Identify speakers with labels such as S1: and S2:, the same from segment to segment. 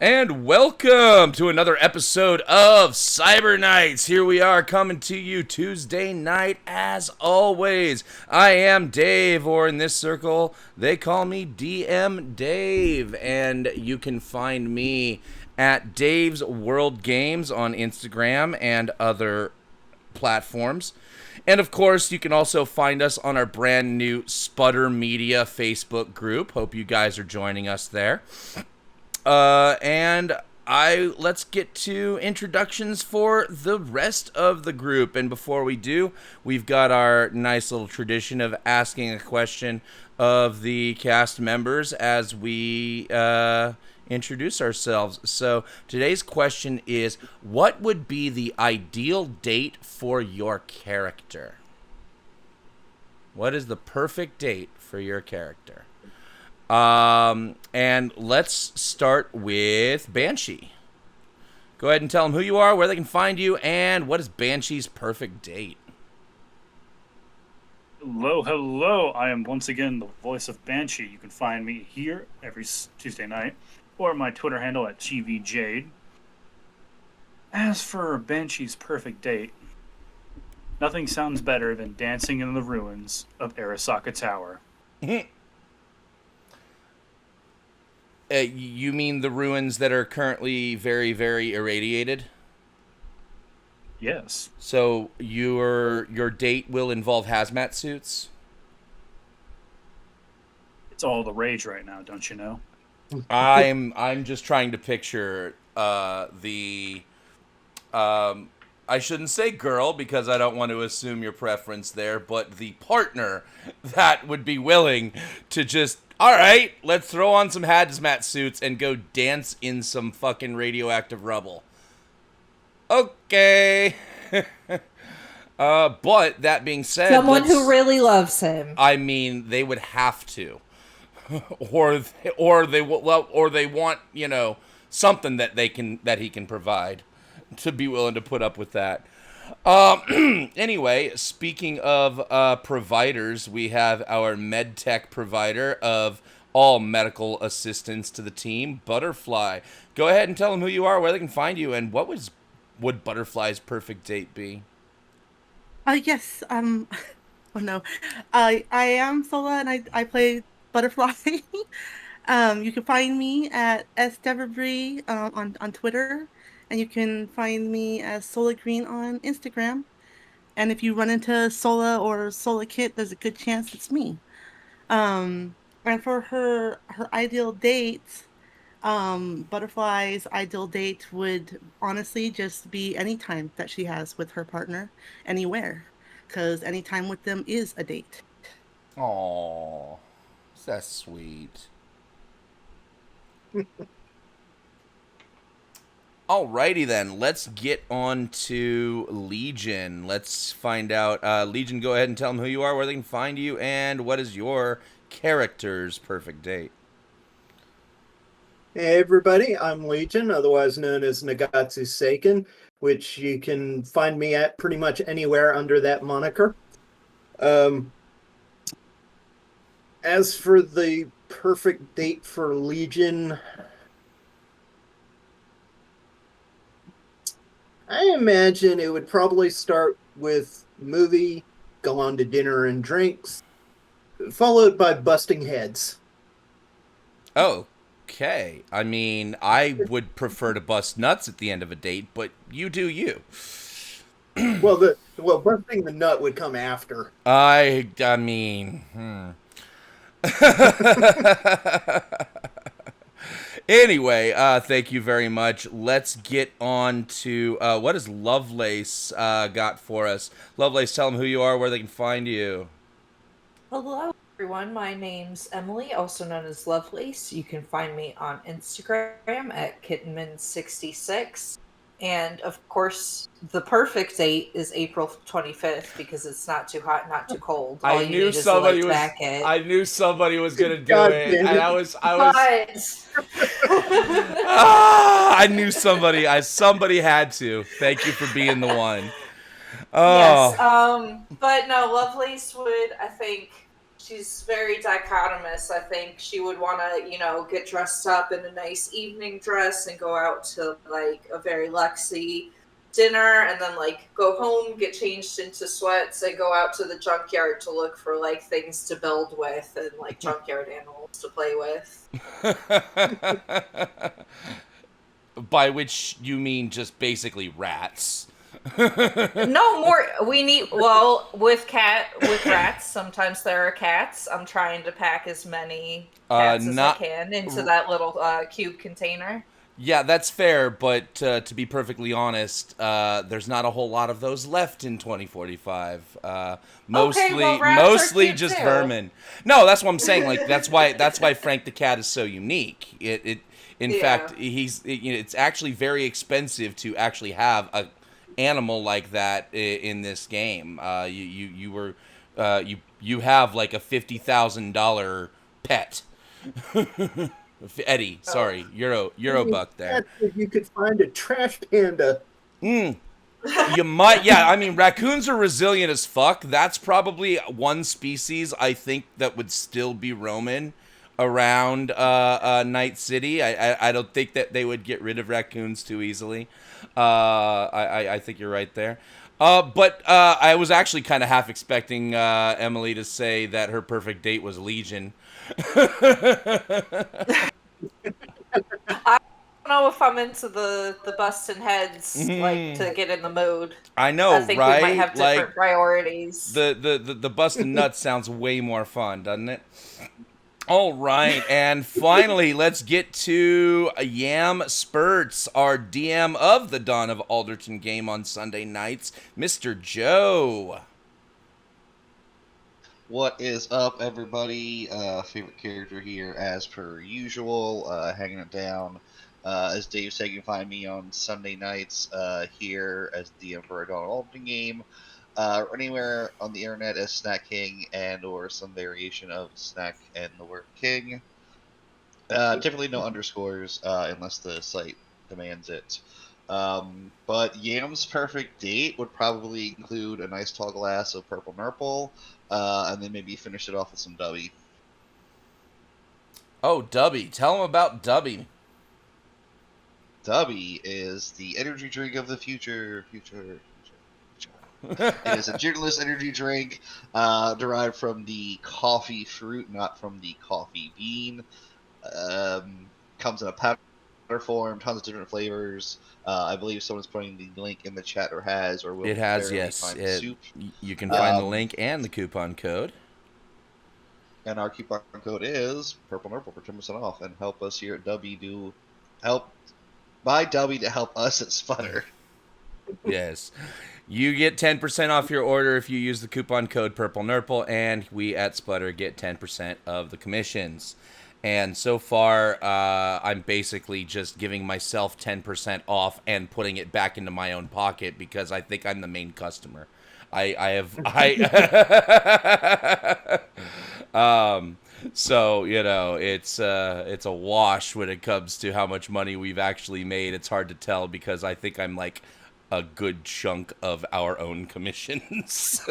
S1: And welcome to another episode of Cyberknights. Here we are coming to you Tuesday night as always. I am Dave, or in this circle, they call me DM Dave. And you can find me at Dave's World Games on Instagram and other platforms. And of course, you can also find us on our brand new Sputter Media Facebook group. Hope you guys are joining us there. And let's get to introductions for the rest of the group. And before we do, we've got our nice little tradition of asking a question of the cast members as we introduce ourselves. So today's question is, what would be the ideal date for your character? What is the perfect date for your character? And let's start with Banshee. Go ahead and tell them who you are, where they can find you, and what is Banshee's perfect date?
S2: Hello, hello. I am once again the voice of Banshee. You can find me here every Tuesday night, or my Twitter handle at GVJade. As for Banshee's perfect date, nothing sounds better than dancing in the ruins of Arasaka Tower.
S1: You mean the ruins that are currently very, very irradiated?
S2: Yes.
S1: So your date will involve hazmat suits?
S2: It's all the rage right now, don't you know?
S1: I'm just trying to picture the I shouldn't say girl because I don't want to assume your preference there, but the partner that would be willing to just, all right, let's throw on some hazmat suits and go dance in some fucking radioactive rubble. Okay. But that being said,
S3: someone who really loves him.
S1: I mean, they would have to, or they want, you know, something that he can provide to be willing to put up with that. Anyway, speaking of providers, we have our medtech provider of all medical assistance to the team, Butterfly. Go ahead and tell them who you are, where they can find you, and what would Butterfly's perfect date be?
S4: Yes. Oh no. I am Sola, and I play Butterfly. You can find me at sdeverbrie on Twitter. And you can find me as Sola Green on Instagram. And if you run into Sola or Sola Kit, there's a good chance it's me. And for her ideal date, Butterfly's ideal date would honestly just be any time that she has with her partner, anywhere. Because any time with them is a date.
S1: Aww, that's sweet. Alrighty then, let's get on to Legion. Let's find out. Legion, go ahead and tell them who you are, where they can find you, and what is your character's perfect date.
S5: Hey everybody, I'm Legion, otherwise known as Nagatsu Seiken, which you can find me at pretty much anywhere under that moniker. As for the perfect date for Legion, I imagine it would probably start with movie, go on to dinner and drinks, followed by busting heads.
S1: Okay. I mean, I would prefer to bust nuts at the end of a date, but you do you.
S5: Well, busting the nut would come after.
S1: I mean, Anyway, thank you very much. Let's get on to what has Lovelace got for us. Lovelace, tell them who you are, where they can find you.
S3: Hello, everyone. My name's Emily, also known as Lovelace. You can find me on Instagram at Kittenman66. And, of course, the perfect date is April 25th because it's not too hot, not too cold.
S1: I knew somebody was going to do it. And I was I knew somebody had to. Thank you for being the one.
S3: Oh. Yes, but no, Lovelace would, I think, she's very dichotomous. I think she would want to, get dressed up in a nice evening dress and go out to like a very luxy dinner, and then like go home, get changed into sweats, and go out to the junkyard to look for like things to build with and like junkyard animals to play with.
S1: By which you mean just basically rats.
S3: No more. We need with rats. Sometimes there are cats. I'm trying to pack as many cats as I can into that little cube container.
S1: Yeah, that's fair, but to be perfectly honest, there's not a whole lot of those left in 2045. Mostly just
S3: too.
S1: Vermin. No, that's what I'm saying. Like that's why Frank the Cat is so unique. In fact, it's actually very expensive to actually have a animal like that in this game. You have like a $50,000 pet. Eddie, sorry, Eurobuck there.
S5: You could find a trash panda.
S1: You might, yeah. I mean, raccoons are resilient as fuck. That's probably one species I think that would still be roaming around Night City. I don't think that they would get rid of raccoons too easily. I think you're right there. But I was actually kind of half expecting Emily to say that her perfect date was Legion.
S3: I don't know if I'm into the busting heads like to get in the mood.
S1: I know,
S3: I think
S1: right?
S3: We might have different priorities.
S1: The busting nuts sounds way more fun, doesn't it? All right, and finally, let's get to Yam Spurts, our DM of the Dawn of Alderton game on Sunday nights, Mr. Joe.
S6: What is up, everybody? Favorite character here, as per usual, hanging it down. As Dave said, you can find me on Sunday nights here as DM for a Dawn of Alderton game. Or anywhere on the internet as Snack King and or some variation of Snack and the word King. Typically no underscores unless the site demands it. But Yam's perfect date would probably include a nice tall glass of purple nurple, and then maybe finish it off with some Dubby.
S1: Oh, Dubby. Tell him about Dubby.
S6: Dubby is the energy drink of the future. It is a gin-less energy drink derived from the coffee fruit, not from the coffee bean. Comes in a powder form, tons of different flavors. I believe someone's putting the link in the chat or has, or will.
S1: It has, yes.
S6: Find the soup.
S1: You can find the link and the coupon code.
S6: And our coupon code is Purple Nurple for 10% off, and help us here at Dubby buy Dubby to help us at Sputter.
S1: Yes. You get 10% off your order if you use the coupon code Purple Nurple, and we at Sputter get 10% of the commissions. And so far, I'm basically just giving myself 10% off and putting it back into my own pocket because I think I'm the main customer. So, it's a wash when it comes to how much money we've actually made. It's hard to tell because I think I'm like a good chunk of our own commissions.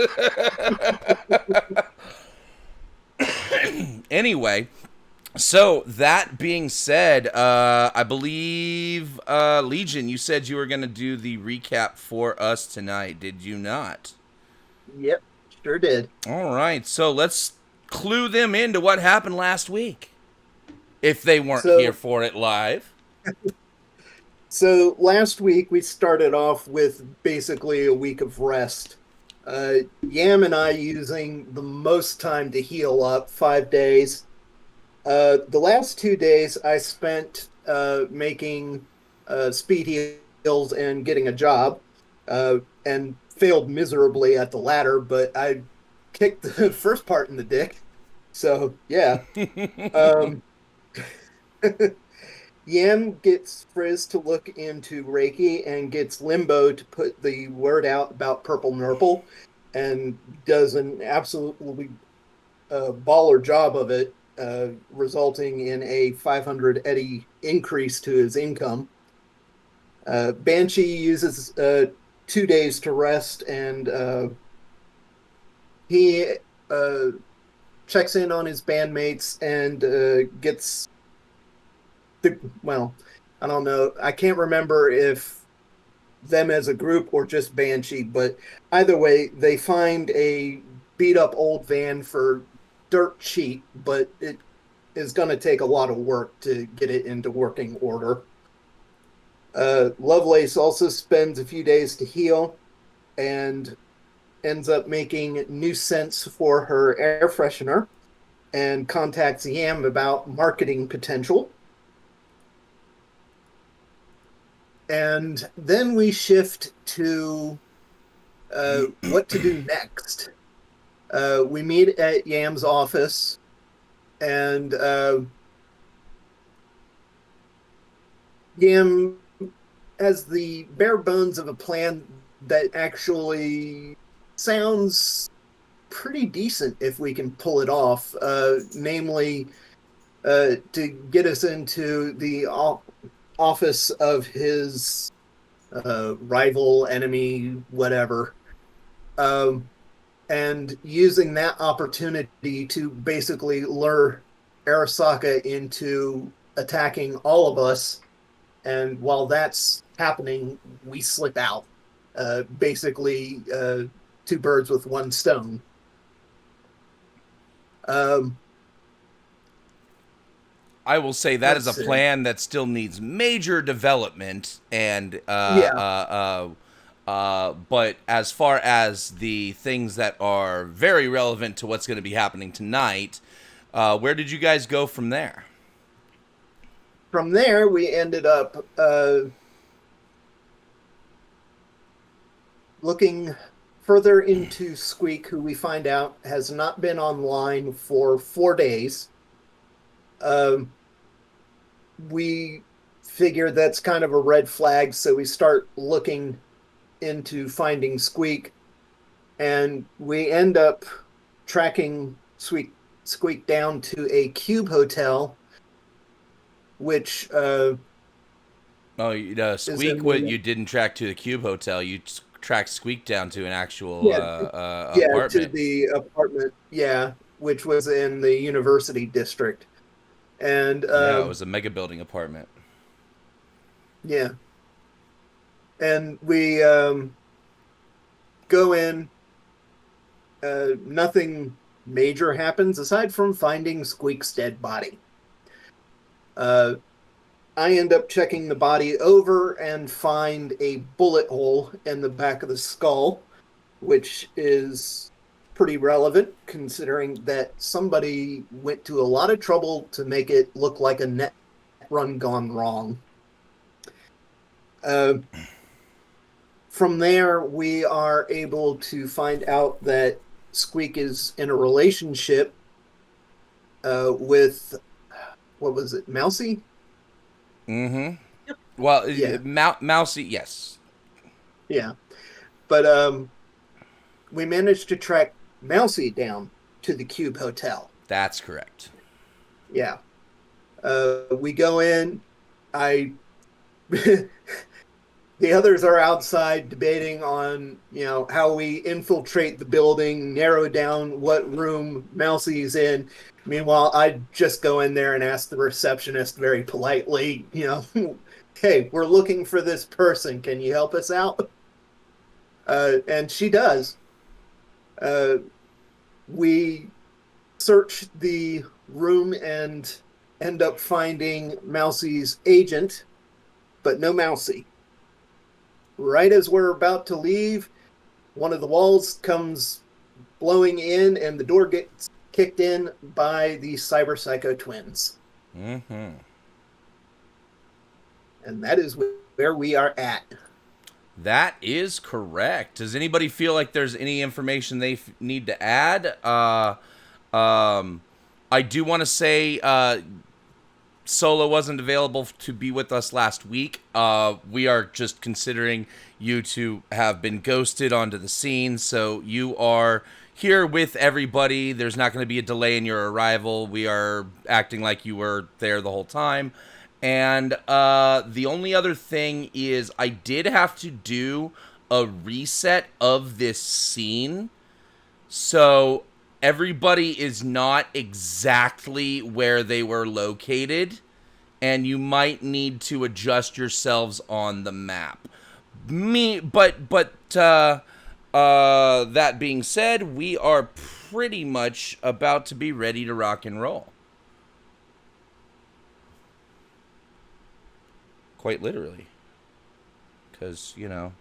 S1: Anyway, so that being said, I believe, Legion, you said you were going to do the recap for us tonight. Did you not?
S5: Yep, sure did.
S1: All right, so let's clue them into what happened last week, if they weren't here for it live.
S5: So last week we started off with basically a week of rest. Yam and I using the most time to heal up, 5 days. The last 2 days I spent making speed heals and getting a job, and failed miserably at the latter, but I kicked the first part in the dick. So, yeah. Yam gets Frizz to look into Reiki and gets Limbo to put the word out about Purple Nurple and does an absolutely baller job of it, resulting in a 500 Eddie increase to his income. Banshee uses 2 days to rest, and he checks in on his bandmates and gets well, I don't know. I can't remember if them as a group or just Banshee, but either way, they find a beat up old van for dirt cheap, but it is going to take a lot of work to get it into working order. Lovelace also spends a few days to heal and ends up making new scents for her air freshener and contacts Yam about marketing potential. And then we shift to what to do next. We meet at Yam's office, and Yam has the bare bones of a plan that actually sounds pretty decent if we can pull it off. Namely, to get us into the office of his rival, enemy, whatever, and using that opportunity to basically lure Arasaka into attacking all of us. And while that's happening, we slip out. Basically, two birds with one stone.
S1: I will say that is a plan that still needs major development, and but as far as the things that are very relevant to what's going to be happening tonight, where did you guys go from there?
S5: From there, we ended up looking further into Squeak, who we find out has not been online for 4 days. We figure that's kind of a red flag, so we start looking into finding Squeak, and we end up tracking Squeak down to a cube hotel, which
S1: Squeak, what you didn't track to the cube hotel, you tracked Squeak down to an actual apartment.
S5: To the apartment, which was in the university district. And
S1: it was a mega building apartment.
S5: Yeah. And we go in. Nothing major happens aside from finding Squeak's dead body. I end up checking the body over and find a bullet hole in the back of the skull, which is pretty relevant considering that somebody went to a lot of trouble to make it look like a net run gone wrong. From there, we are able to find out that Squeak is in a relationship with, what was it, Mousy?
S1: Mm-hmm. Yep. Well, Mousy, yes.
S5: Yeah. But we managed to track Mousy down to the Cube Hotel.
S1: That's correct.
S5: Yeah. We go in. The others are outside debating on, how we infiltrate the building, narrow down what room Mousy's in. Meanwhile, I just go in there and ask the receptionist very politely, hey, we're looking for this person. Can you help us out? And she does. We search the room and end up finding Mousy's agent, but no Mousy. Right as we're about to leave, one of the walls comes blowing in and the door gets kicked in by the Cyber Psycho twins.
S1: Mm-hmm.
S5: And that is where we are at.
S1: That is correct. Does anybody feel like there's any information they need to add? I do want to say Solo wasn't available to be with us last week. We are just considering you to have been ghosted onto the scene, so you are here with everybody. There's not going to be a delay in your arrival. We are acting like you were there the whole time. And the only other thing is I did have to do a reset of this scene. So everybody is not exactly where they were located, and you might need to adjust yourselves on the map. That being said, we are pretty much about to be ready to rock and roll. Quite literally. Because, you know.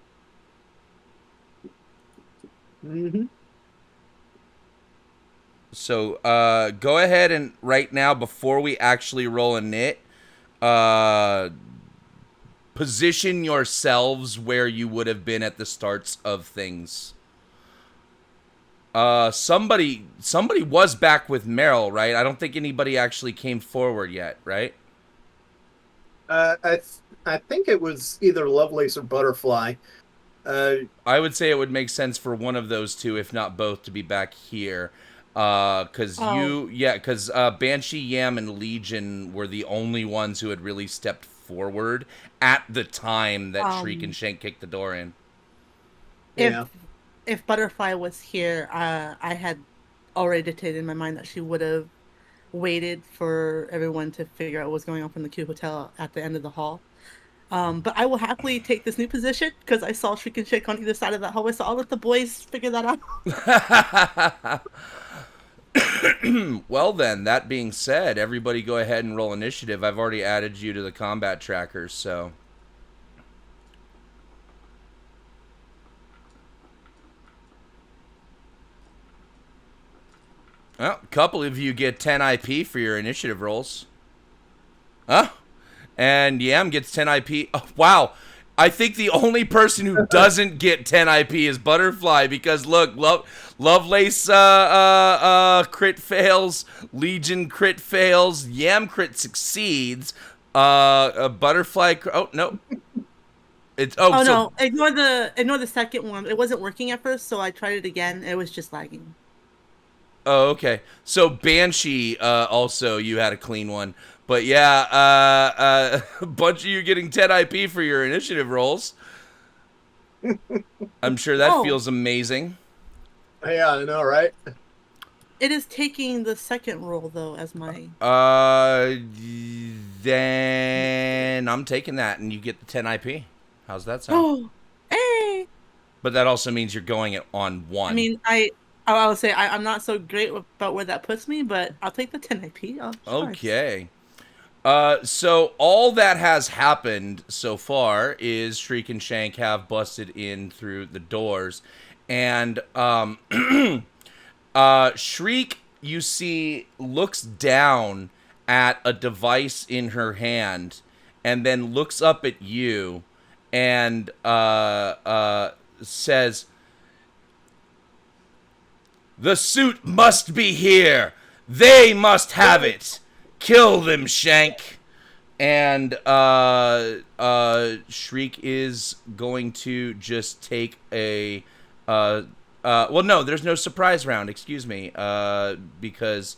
S5: Mm-hmm.
S1: So, go ahead and right now, before we actually roll a knit, position yourselves where you would have been at the starts of things. Somebody was back with Meryl, right? I don't think anybody actually came forward yet, right?
S5: I think it was either Lovelace or Butterfly.
S1: I would say it would make sense for one of those two, if not both, to be back here. Because Banshee, Yam, and Legion were the only ones who had really stepped forward at the time that Shriek and Shank kicked the door in.
S4: If Butterfly was here, I had already dictated in my mind that she would have waited for everyone to figure out what was going on from the Cube Hotel at the end of the hall. But I will happily take this new position because I saw Shriek and Shake on either side of that hallway, so I'll let the boys figure that out.
S1: Well then, that being said, everybody go ahead and roll initiative. I've already added you to the combat trackers, so... Well, a couple of you get 10 IP for your initiative rolls. Huh? And Yam gets 10 IP. Oh, wow. I think the only person who doesn't get 10 IP is Butterfly, because look, Lovelace crit fails, Legion crit fails, Yam crit succeeds, Butterfly oh no.
S4: No, ignore the second one. It wasn't working at first, so I tried it again. It was just lagging.
S1: Oh, okay. So Banshee, also you had a clean one. But yeah, a bunch of you getting 10 IP for your initiative rolls. I'm sure that feels amazing.
S5: Yeah, I know, right?
S4: It is taking the second roll, though, as my...
S1: Then I'm taking that, and you get the 10 IP. How's that sound?
S4: Oh, hey!
S1: But that also means you're going it on one.
S4: I mean, I would say I'm not so great about where that puts me, but I'll take the 10 IP.
S1: Okay. So all that has happened so far is Shriek and Shank have busted in through the doors, and Shriek, you see, looks down at a device in her hand, and then looks up at you, and says, "The suit must be here. They must have it. Kill them, Shank." And Shriek is going to just take a well, no, there's no surprise round, excuse me, because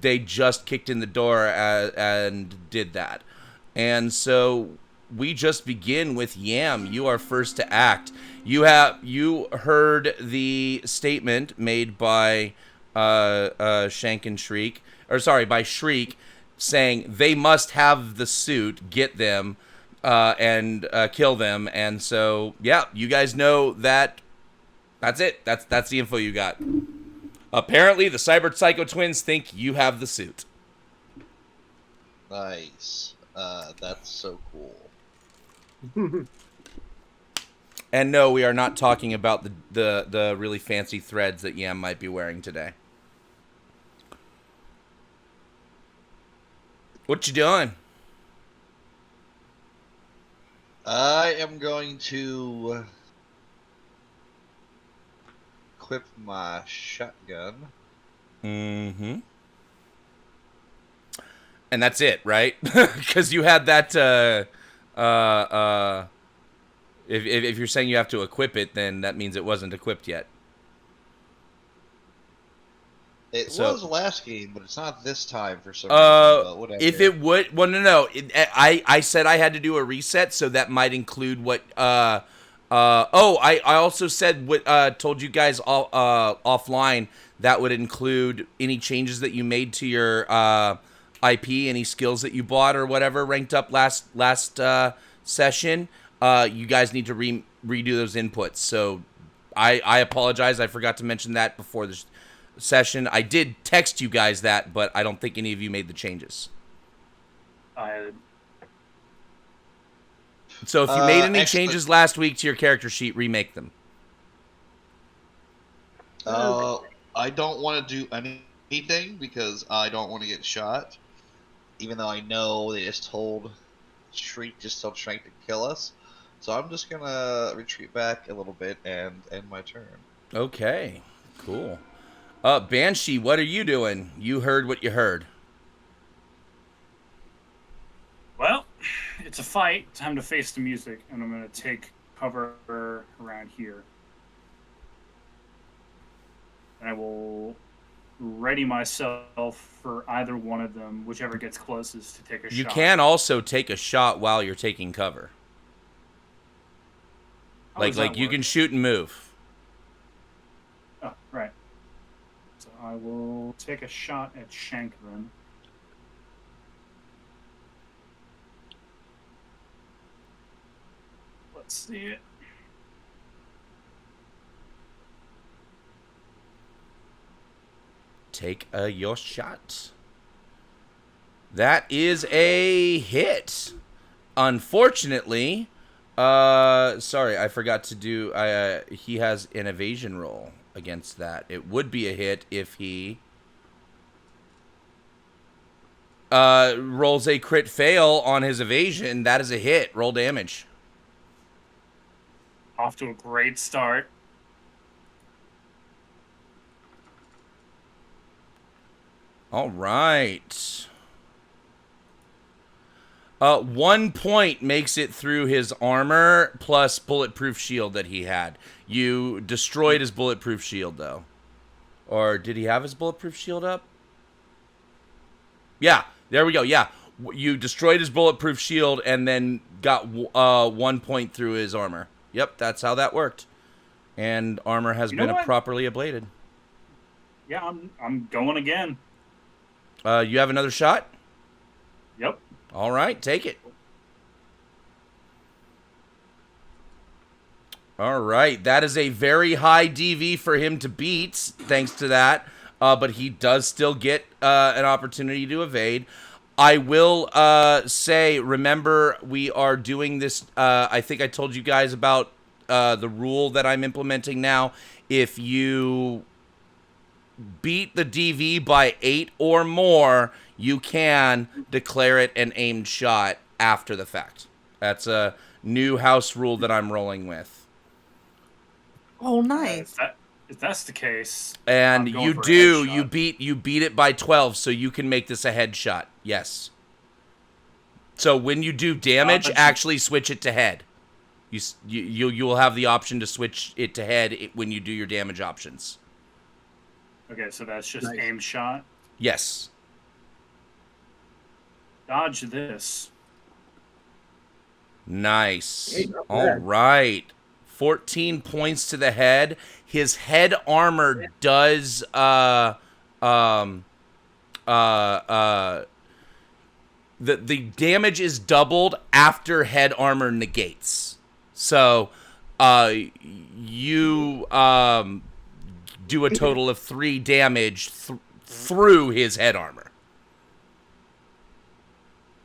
S1: they just kicked in the door and did that. And so we just begin with Yam. You are first to act. You heard the statement made by Shank and Shriek, or sorry, by Shriek, saying they must have the suit, get them, and kill them. And so, yeah, you guys know that. That's it. That's the info you got. Apparently, the Cyber Psycho twins think you have the suit.
S6: Nice. That's so cool.
S1: And no, we are not talking about the really fancy threads that Yam might be wearing today. What you doing?
S6: I am going to equip my shotgun.
S1: Mm-hmm. And that's it, right? Because you had that. If you're saying you have to equip it, then that means it wasn't equipped yet.
S6: It was last game, but it's not this time for some reason. But whatever.
S1: If it would, well, no. I said I had to do a reset, so that might include what I also said what told you guys offline that would include any changes that you made to your IP, any skills that you bought or whatever ranked up last session. You guys need to redo those inputs. So I apologize. I forgot to mention that before the session. I did text you guys that, but I don't think any of you made the changes. So if you made any changes last week to your character sheet, remake them.
S6: I don't want to do anything because I don't want to get shot. Even though I know they just told Shriek to kill us. So I'm just going to retreat back a little bit and end my turn.
S1: Okay, cool. Banshee, what are you doing? You heard what you heard.
S2: Well, it's a fight. Time to face the music, and I'm going to take cover around here. And I will ready myself for either one of them, whichever gets closest to take a shot.
S1: You can also take a shot while you're taking cover. Like you can shoot and move.
S2: Oh, right. So I will take a shot at Shank then. Let's see it.
S1: Take your shot. That is a hit. Unfortunately, sorry, I forgot to do. He has an evasion roll against that. It would be a hit if he rolls a crit fail on his evasion. That is a hit. Roll damage.
S2: Off to a great start.
S1: All right. 1 point makes it through his armor plus bulletproof shield that he had. You destroyed his bulletproof shield, though. Or did he have his bulletproof shield up? Yeah, there we go. Yeah, you destroyed his bulletproof shield and then got 1 point through his armor. Yep, that's how that worked. And armor has been properly ablated.
S2: Yeah, I'm going again.
S1: You have another shot?
S2: Yep.
S1: All right, take it. All right, that is a very high DV for him to beat, thanks to that. But he does still get an opportunity to evade. I will say, remember, we are doing this. I think I told you guys about the rule that I'm implementing now. If you beat the DV by 8 or more, you can declare it an aimed shot after the fact. That's a new house rule that I'm rolling with.
S4: Oh, nice.
S2: If that's the case,
S1: and you beat it by 12, so you can make this a headshot. Yes. So when you do damage, actually switch it to head. You will have the option to switch it to head when you do your damage options.
S2: Okay, so that's just aim shot?
S1: Yes.
S2: Dodge this.
S1: Nice. All right. 14 points to the head. His head armor does the damage is doubled after head armor negates. So you do a total of 3 damage through his head armor.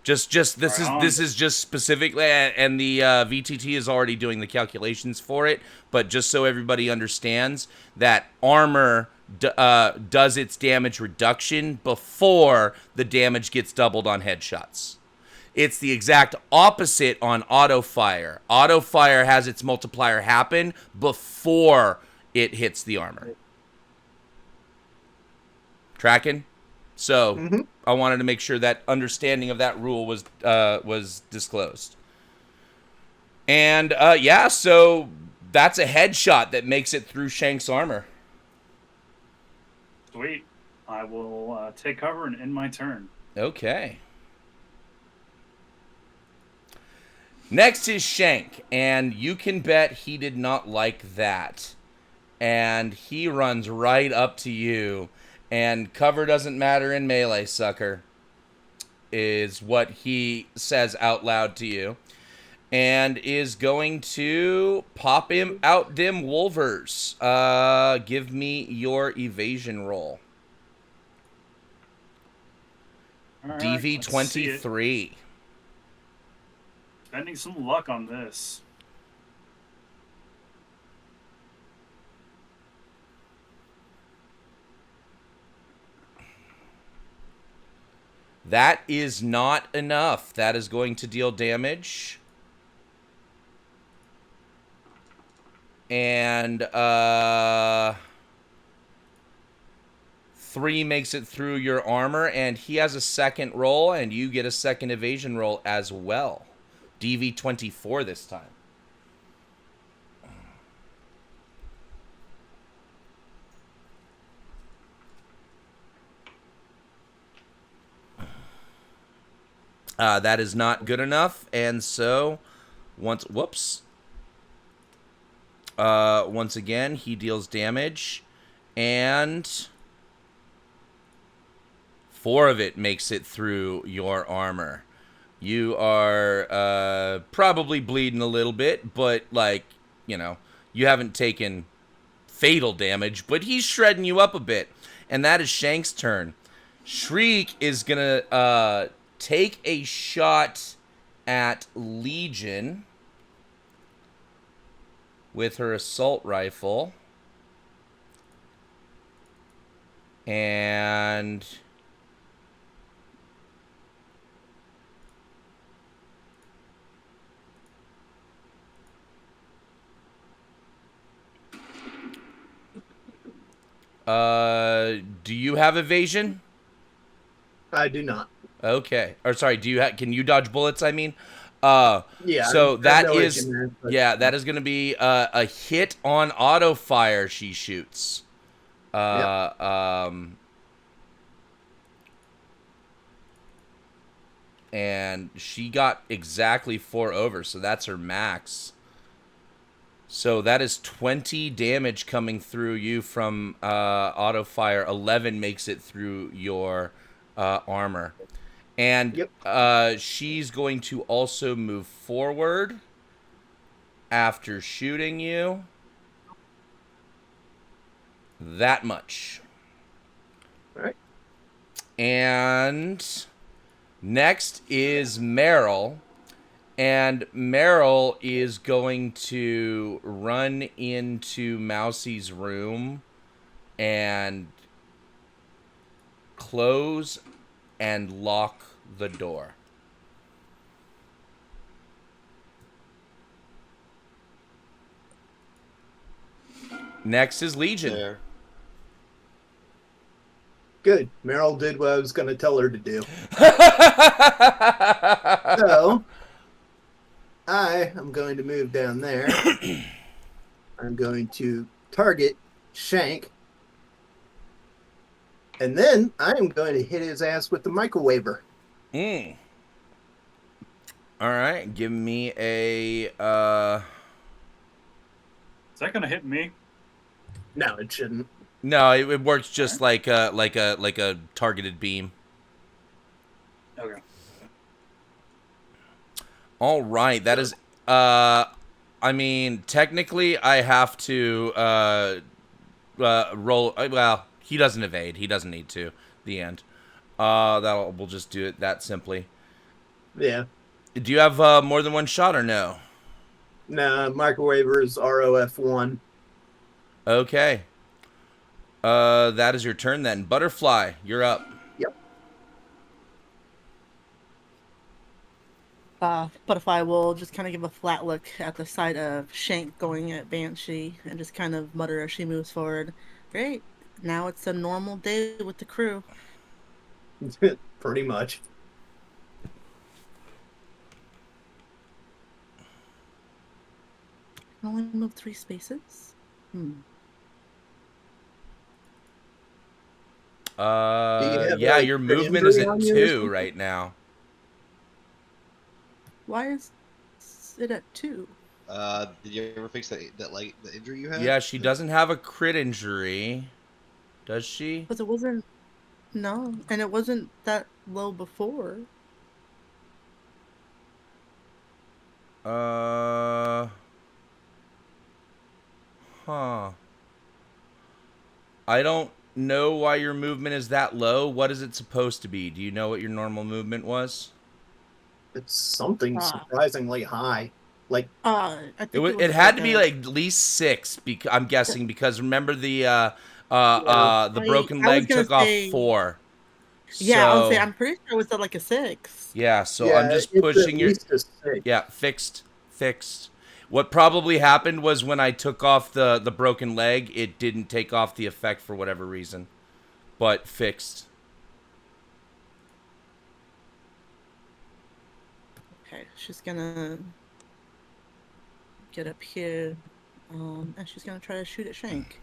S1: This is just specifically, and the VTT is already doing the calculations for it. But just so everybody understands that armor does its damage reduction before the damage gets doubled on headshots. It's the exact opposite on auto fire. Auto fire has its multiplier happen before it hits the armor. Tracking? So I wanted to make sure that understanding of that rule was disclosed. And yeah, so that's a headshot that makes it through Shank's armor.
S2: Sweet. I will take cover and end my turn.
S1: Okay. Next is Shank, and you can bet he did not like that. And he runs right up to you, and cover doesn't matter in melee, sucker, is what he says out loud to you. And is going to pop him out dim Wolvers. Give me your evasion roll.
S2: All right,
S1: DV
S2: let's see it.
S1: 23.
S2: Spending some luck on this.
S1: That is not enough. That is going to deal damage. And 3 makes it through your armor, and he has a second roll, and you get a second evasion roll as well. DV 24 this time. That is not good enough, and so once again he deals damage, and 4 of it makes it through your armor. You are probably bleeding a little bit, but you haven't taken fatal damage, but he's shredding you up a bit, and that is Shank's turn. Shriek is gonna take a shot at Legion with her assault rifle. And do you have evasion?
S5: I do not.
S1: Okay. Or sorry, can you dodge bullets, I mean?
S5: Yeah.
S1: So that
S5: no
S1: is
S5: issue, man, but-
S1: that is going to be a hit on auto fire she shoots. And she got exactly 4 over, so that's her max. So that is 20 damage coming through you from auto fire. 11 makes it through your armor. And she's going to also move forward after shooting you. That much.
S5: All right.
S1: And next is Meryl. And Meryl is going to run into Mousie's room and close and lock the door. Next is Legion.
S6: There.
S5: Good. Meryl did what I was going to tell her to do. So, I am going to move down there. I'm going to target Shank. And then I am going to hit his ass with the microwaver.
S1: All right, give me a
S2: Is that gonna hit me?
S5: No, it shouldn't.
S1: No, it works just like a targeted beam.
S2: Okay.
S1: All right, that is I mean, technically I have to roll well, he doesn't evade. He doesn't need to. The end. We'll just do it that simply.
S5: Yeah.
S1: Do you have more than one shot or no?
S5: No, microwaver is ROF1.
S1: Okay. That is your turn then. Butterfly, you're up.
S5: Yep.
S4: Butterfly will just kind of give a flat look at the sight of Shank going at Banshee and just kind of mutter as she moves forward. Great. Now it's a normal day with the crew.
S5: Pretty much.
S4: I can only move 3 spaces?
S1: Yeah, your movement is at 2 right now.
S4: Why is it at 2.
S6: Did you ever fix the injury you had?
S1: Yeah, she doesn't have a crit injury. Does she?
S4: Because it wasn't, no, and it wasn't that low before.
S1: Uh... Huh. I don't know why your movement is that low. What is it supposed to be? Do you know what your normal movement was?
S5: It's something
S4: Ah.
S5: surprisingly high. Like,
S4: I think it was
S1: It had
S4: like
S1: to be
S4: a,
S1: like at least 6. I'm guessing because remember the
S5: yeah,
S1: broken
S4: I was
S1: leg
S4: gonna
S1: took off
S4: say,
S1: 4.
S4: yeah, I would say
S1: So
S4: I'm pretty sure it was at like a 6.
S1: yeah, so I'm
S5: yeah,
S1: just
S5: it's at
S1: pushing your
S5: least a 6.
S1: yeah fixed. What probably happened was when I took off the broken leg, it didn't take off the effect for whatever reason, but fixed.
S4: Okay, she's gonna get up here, and she's gonna try to shoot at Shank.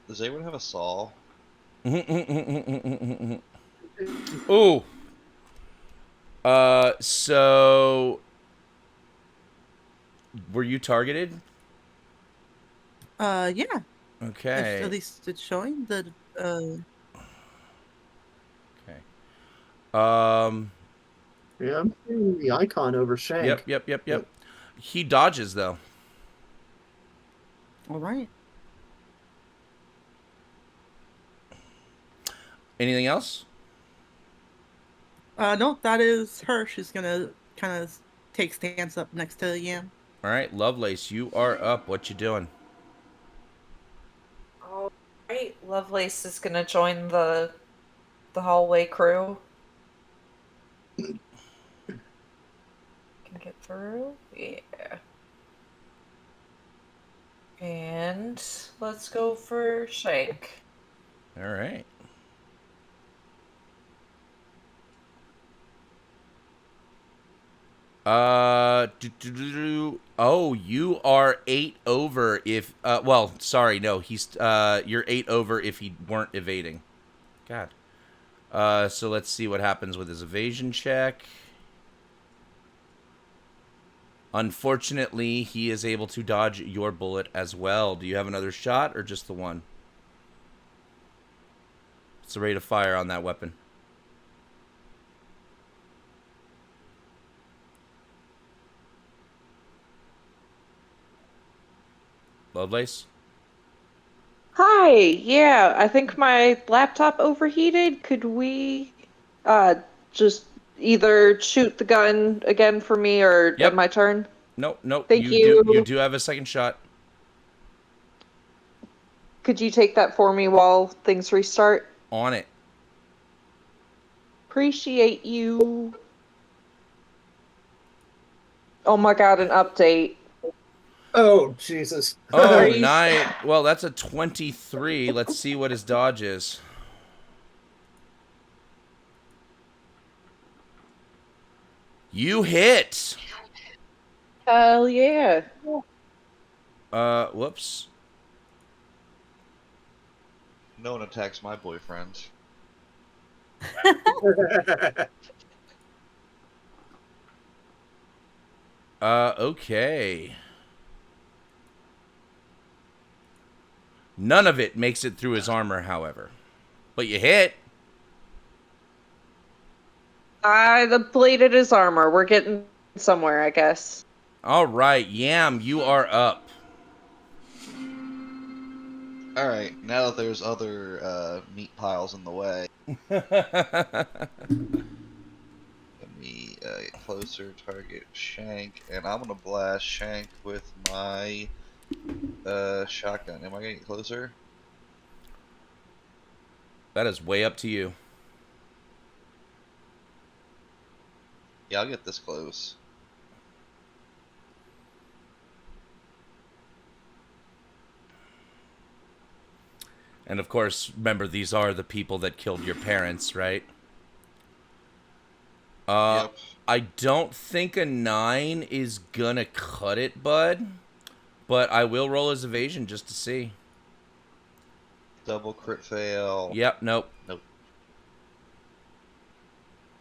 S6: Does anyone have a saw?
S1: Ooh. So were you targeted?
S4: Yeah, if at
S1: Okay.
S4: least it's showing the,
S1: Okay. Um.
S5: Yeah, I'm seeing the icon over
S1: Yep.
S5: Shank.
S1: Yep. Yep. Yep.
S5: But
S1: He dodges though.
S4: all right.
S1: Anything else?
S4: No, that is her. She's gonna kind of take stance up next to Yam.
S1: All right, Lovelace, you are up. What you doing?
S3: All right, Lovelace is gonna join the hallway crew. Can get through? Yeah. And let's go for Shank.
S1: All right. Oh, you are 8 over if well, sorry, no, he's you're 8 over if he weren't evading. God. So let's see what happens with his evasion check. Unfortunately, he is able to dodge your bullet as well. Do you have another shot or just the one? What's the rate of fire on that weapon? Lovelace?
S7: Hi, yeah, I think my laptop overheated. Could we just either shoot the gun again for me or end
S1: Yep.
S7: my turn?
S1: Nope, nope.
S7: Thank
S1: You
S7: you.
S1: do have a second shot.
S7: Could you take that for me while things restart?
S1: On it.
S7: Appreciate you. Oh my god, an update.
S5: oh Jesus!
S1: Oh,
S7: Are you
S1: night. Well, that's a 23. Let's see what his dodge is. You hit.
S7: Hell yeah.
S1: Whoops.
S6: No one attacks my boyfriend.
S1: Okay. None of it makes it through his armor, however. But you hit.
S7: I depleted his armor. We're getting somewhere, I guess.
S1: All right, Yam, you are up.
S6: Alright, now that there's other meat piles in the way, let me get closer, target Shank, and I'm gonna blast Shank with my shotgun. Am I gonna get closer?
S1: That is way up to you.
S6: Yeah, I'll get this close.
S1: And of course, remember, these are the people that killed your parents, right?
S6: Yep.
S1: I don't think a 9 is gonna cut it, bud. but I will roll his evasion just to see.
S6: Double crit fail.
S1: Yep, nope.
S6: Nope.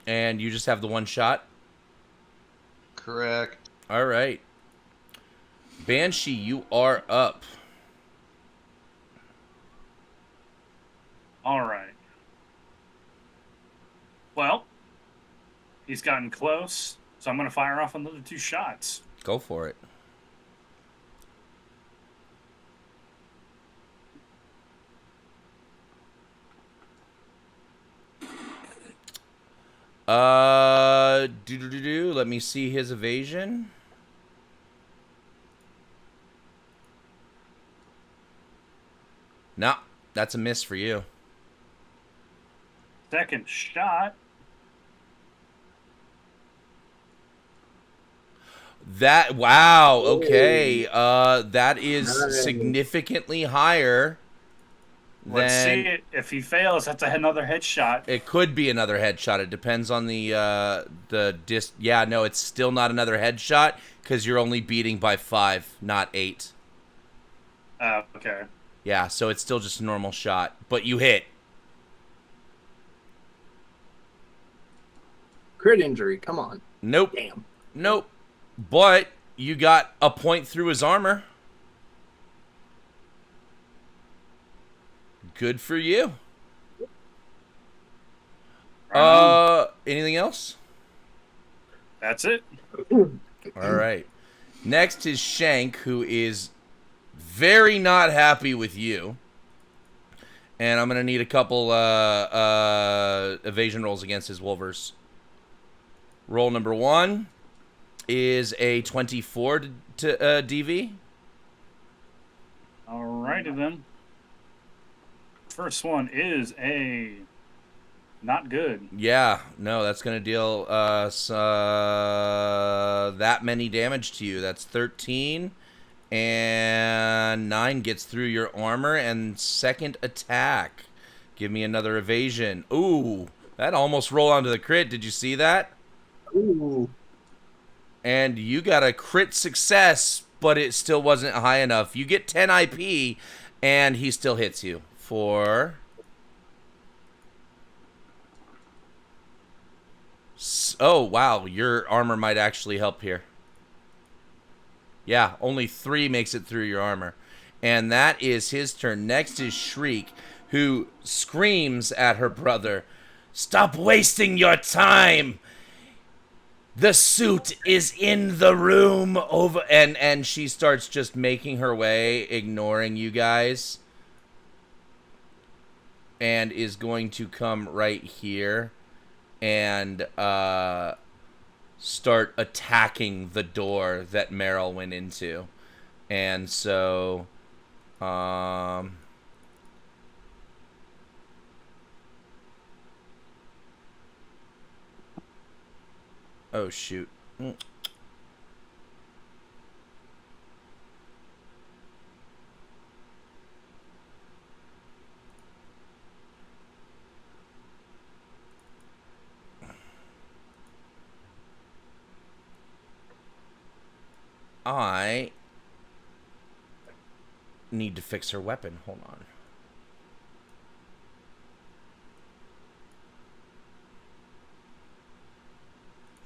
S1: And you just have the one shot?
S6: Correct.
S1: All right. Banshee, you are up.
S2: All right. Well, he's gotten close, so I'm going to fire off another 2 shots.
S1: Go for it. Let me see his evasion. No, that's a miss for you.
S2: Second shot.
S1: That, wow, okay. That is
S5: Nice.
S1: significantly higher
S2: Let's see
S1: than...
S2: it. If he fails, that's another headshot.
S1: It could be another headshot. It depends on the Yeah, no, it's still not another headshot because you're only beating by 5, not 8.
S2: Okay.
S1: Yeah, so it's still just a normal shot, but you hit.
S5: Crit injury. Come on.
S1: Nope.
S5: Damn.
S1: Nope. But you got a point through his armor. Good for you. Anything else?
S2: That's it.
S1: All right. Next is Shank, who is very not happy with you. And I'm going to need a couple evasion rolls against his Wolvers. Roll number 1 is a 24 to DV.
S2: Alrighty then. First one is a not good.
S1: Yeah, no, that's going to deal that many damage to you. That's 13, and 9 gets through your armor, and second attack. Give me another evasion. Ooh, that almost rolled onto the crit. Did you see that?
S5: Ooh.
S1: And you got a crit success, but it still wasn't high enough. You get 10 IP, and he still hits you for... Oh, wow. Your armor might actually help here. Yeah, only 3 makes it through your armor. And that is his turn. Next is Shriek, who screams at her brother, "Stop wasting your time! The suit is in the room over," and she starts just making her way, ignoring you guys, and is going to come right here and start attacking the door that Meryl went into. And so oh, shoot. I need to fix her weapon. Hold on.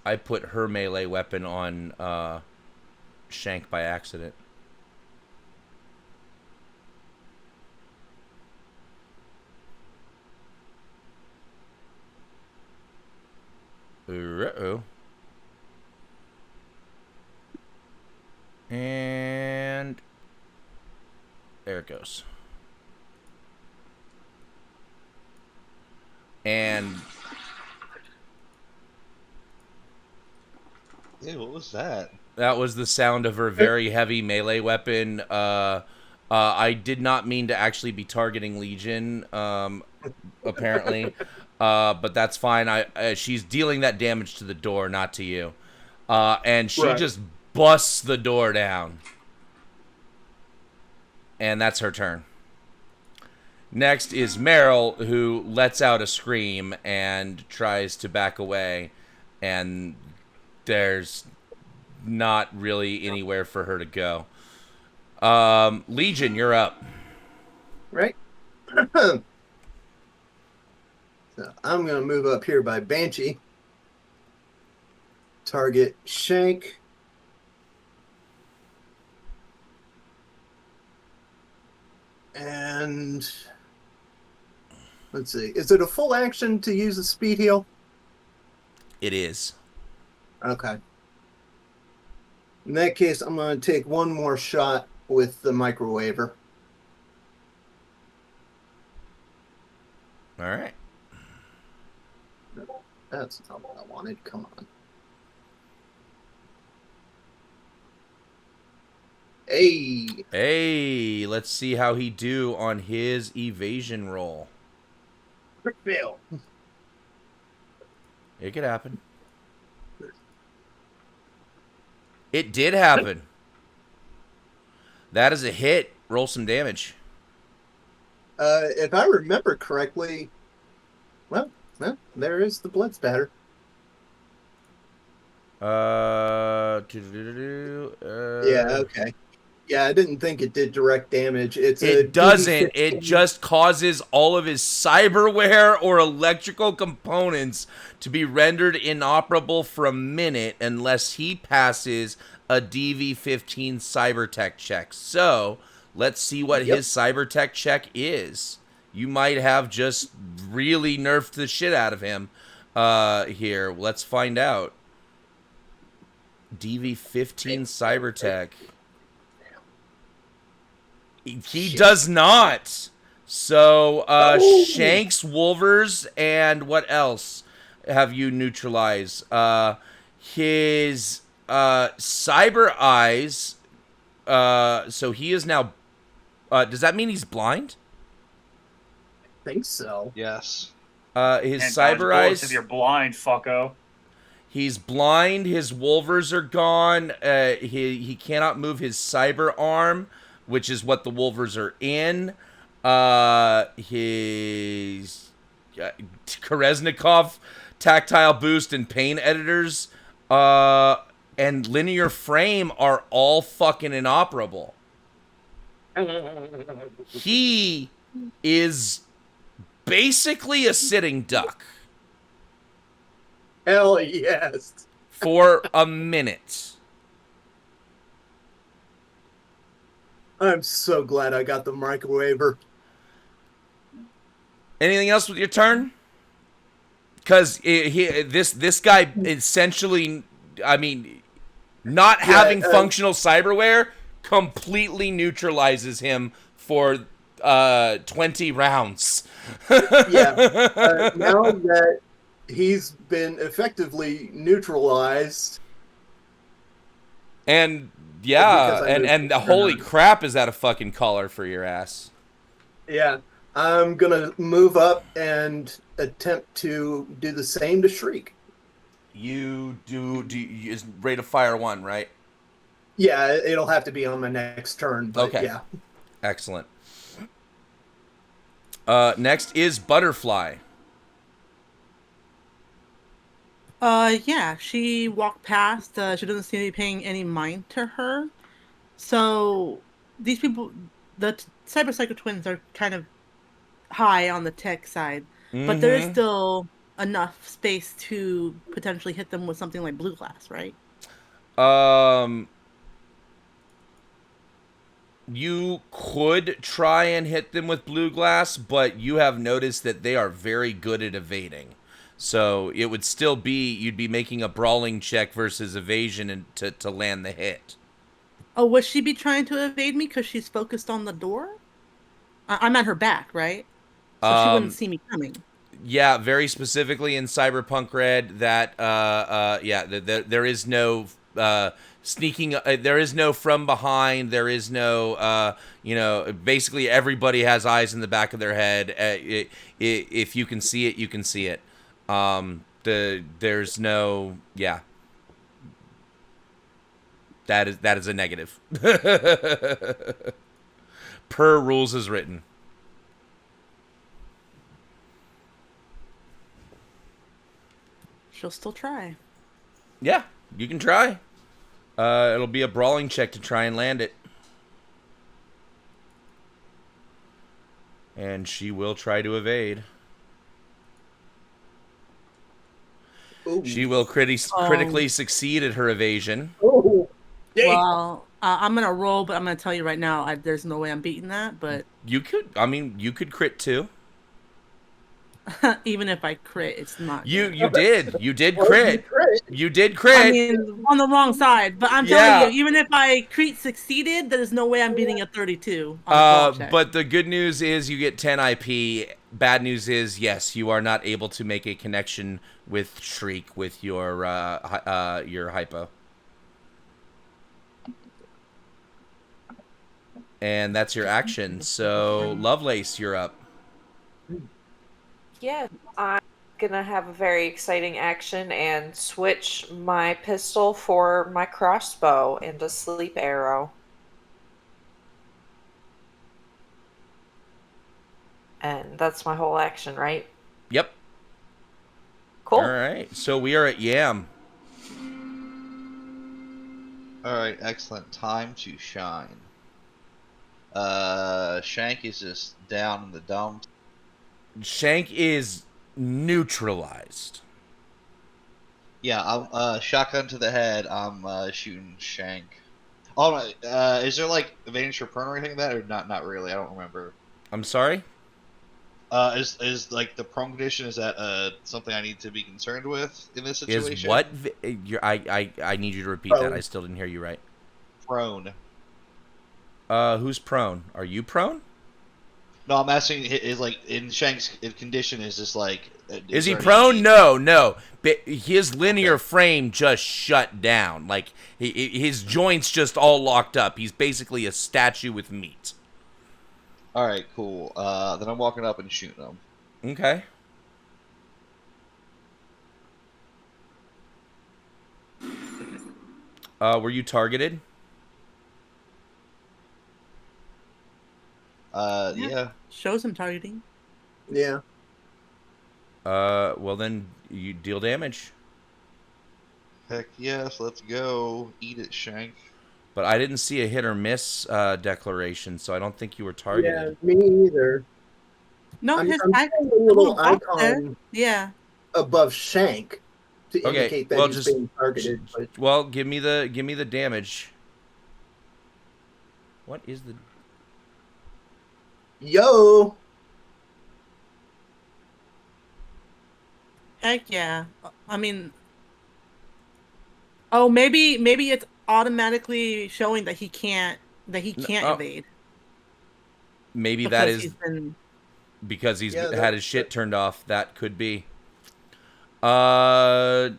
S1: I put her melee weapon on Shank by accident. Uh-oh. And there it goes. And
S6: Ew, what was that?
S1: that was the sound of her very heavy melee weapon. I did not mean to actually be targeting Legion, apparently. But that's fine. She's dealing that damage to the door, not to you. And she just busts the door down. And that's her turn. Next is Meryl, who lets out a scream and tries to back away. And there's not really anywhere for her to go. Legion, you're up.
S5: Right? So I'm going to move up here by Banshee. Target Shank. And let's see. Is it a full action to use a speed heal?
S1: It is.
S5: Okay. In that case, I'm going to take one more shot with the microwaver.
S1: All right.
S5: That's not what I wanted. Come on. Hey.
S1: Hey, let's see how he do on his evasion roll.
S5: Quick fail.
S1: It could happen. It did happen. That is a hit. Roll some damage.
S5: If I remember correctly, well, there is the blood spatter.
S1: Yeah,
S5: Okay. Yeah, I didn't think it did direct damage. It's
S1: It doesn't. It just causes all of his cyberware or electrical components to be rendered inoperable for a minute unless he passes a DV-15 cybertech check. So, let's see what his cybertech check is. You might have just really nerfed the shit out of him here. Let's find out. DV-15 cybertech. He does not. So, Shanks, Wolvers, and what else have you neutralized? His Cyber Eyes. So he is now. Does that mean he's blind?
S5: I think so.
S6: Yes.
S1: His
S2: And
S1: Cyber
S2: dodge bullets
S1: Eyes.
S2: if you're blind, fucko.
S1: He's blind. His Wolvers are gone. He cannot move his Cyber Arm, which is what the Wolvers are in. His Kereznikov, Tactile Boost, and Pain Editors, and Linear Frame are all fucking inoperable. He is basically a sitting duck
S5: Hell yes.
S1: for a minute.
S5: I'm so glad I got the microwaver.
S1: Anything else with your turn? Because this guy essentially, I mean, not having functional cyberware completely neutralizes him for 20 rounds.
S5: Yeah. Now that he's been effectively neutralized.
S1: And yeah,
S5: Because I
S1: and
S5: moved
S1: holy
S5: around.
S1: crap, is that a fucking collar for your ass?
S5: Yeah. I'm going to move up and attempt to do the same to Shriek.
S1: You is rate of fire 1, right?
S5: Yeah, it'll have to be on my next turn, but
S1: Okay.
S5: yeah.
S1: Excellent. Next is Butterfly.
S4: Yeah, she walked past. She doesn't seem to be paying any mind to her. So these people, the Cyber Psycho twins, are kind of high on the tech side, but there is still enough space to potentially hit them with something like blue glass, right?
S1: You could try and hit them with blue glass, but you have noticed that they are very good at evading. So it would still be, you'd be making a brawling check versus evasion and to land the hit.
S4: Oh, would she be trying to evade me because she's focused on the door? I'm at her back, right? So she wouldn't see me coming.
S1: Yeah, very specifically in Cyberpunk Red that there is no sneaking, there is no from behind, there is no basically everybody has eyes in the back of their head. If you can see it, you can see it. There's no that is a negative. Per rules as written.
S4: She'll still try.
S1: Yeah, you can try. It'll be a brawling check to try and land it. And she will try to evade.
S5: Ooh.
S1: She will critically succeed at her evasion.
S5: Oh, dang.
S4: Well, I'm gonna roll, but I'm gonna tell you right now, there's no way I'm beating that. But
S1: You could crit too.
S4: even if I crit, it's not.
S1: You
S4: Gonna...
S1: did
S5: Well,
S1: crit.
S5: crit.
S1: You did
S4: I
S1: crit.
S4: mean, on the wrong side. But I'm telling you, even if I crit succeeded, there's no way I'm beating a 32 on a co-op check.
S1: But the good news is you get 10 IP. Bad news is, yes, you are not able to make a connection with Shriek with your hypo. And that's your action. So, Lovelace, you're up.
S3: Yeah, I'm gonna have a very exciting action and switch my pistol for my crossbow and a sleep arrow. And that's my whole action, right?
S1: Yep.
S3: Cool.
S1: All right. So we are at Yam.
S6: Alright, excellent. Time to shine. Shank is just down in the dumps.
S1: Shank is neutralized.
S6: Yeah, I'm shotgun to the head. I'm shooting Shank. Oh, is there like advantage for prone or anything like that, or not? Not really. I don't remember.
S1: I'm sorry?
S6: Is like the prone condition, is that something I need to be concerned with in this situation?
S1: Is what? I need you to repeat that. I still didn't hear you right.
S6: Prone.
S1: Who's prone? Are you prone?
S6: No, I'm asking. Is like in Shank's condition? Is this like?
S1: Is he prone? No. But his linear frame just shut down. Like his joints just all locked up. He's basically a statue with meat.
S6: All right, cool. Then I'm walking up and shooting him.
S1: Okay. Were you targeted?
S6: Yeah.
S4: Shows him targeting.
S5: Yeah.
S1: Well then you deal damage.
S6: Heck yes, let's go. Eat it, Shank.
S1: But I didn't see a hit or miss declaration, so I don't think you were targeted.
S5: Yeah, me either.
S4: No,
S5: I'm
S4: his
S5: seeing a little
S4: box there.
S5: icon
S4: Yeah.
S5: above Shank to
S1: Okay,
S5: indicate that
S1: well,
S5: he's
S1: just-
S5: being targeted. But
S1: Well, give me the damage. What is the?
S5: yo,
S4: Heck yeah. I mean, oh, maybe it's automatically showing that he can't
S1: oh.
S4: evade.
S1: Maybe that
S4: Because
S1: is
S4: he's been...
S1: because he's
S5: Yeah,
S1: had his shit turned off. That could be. Let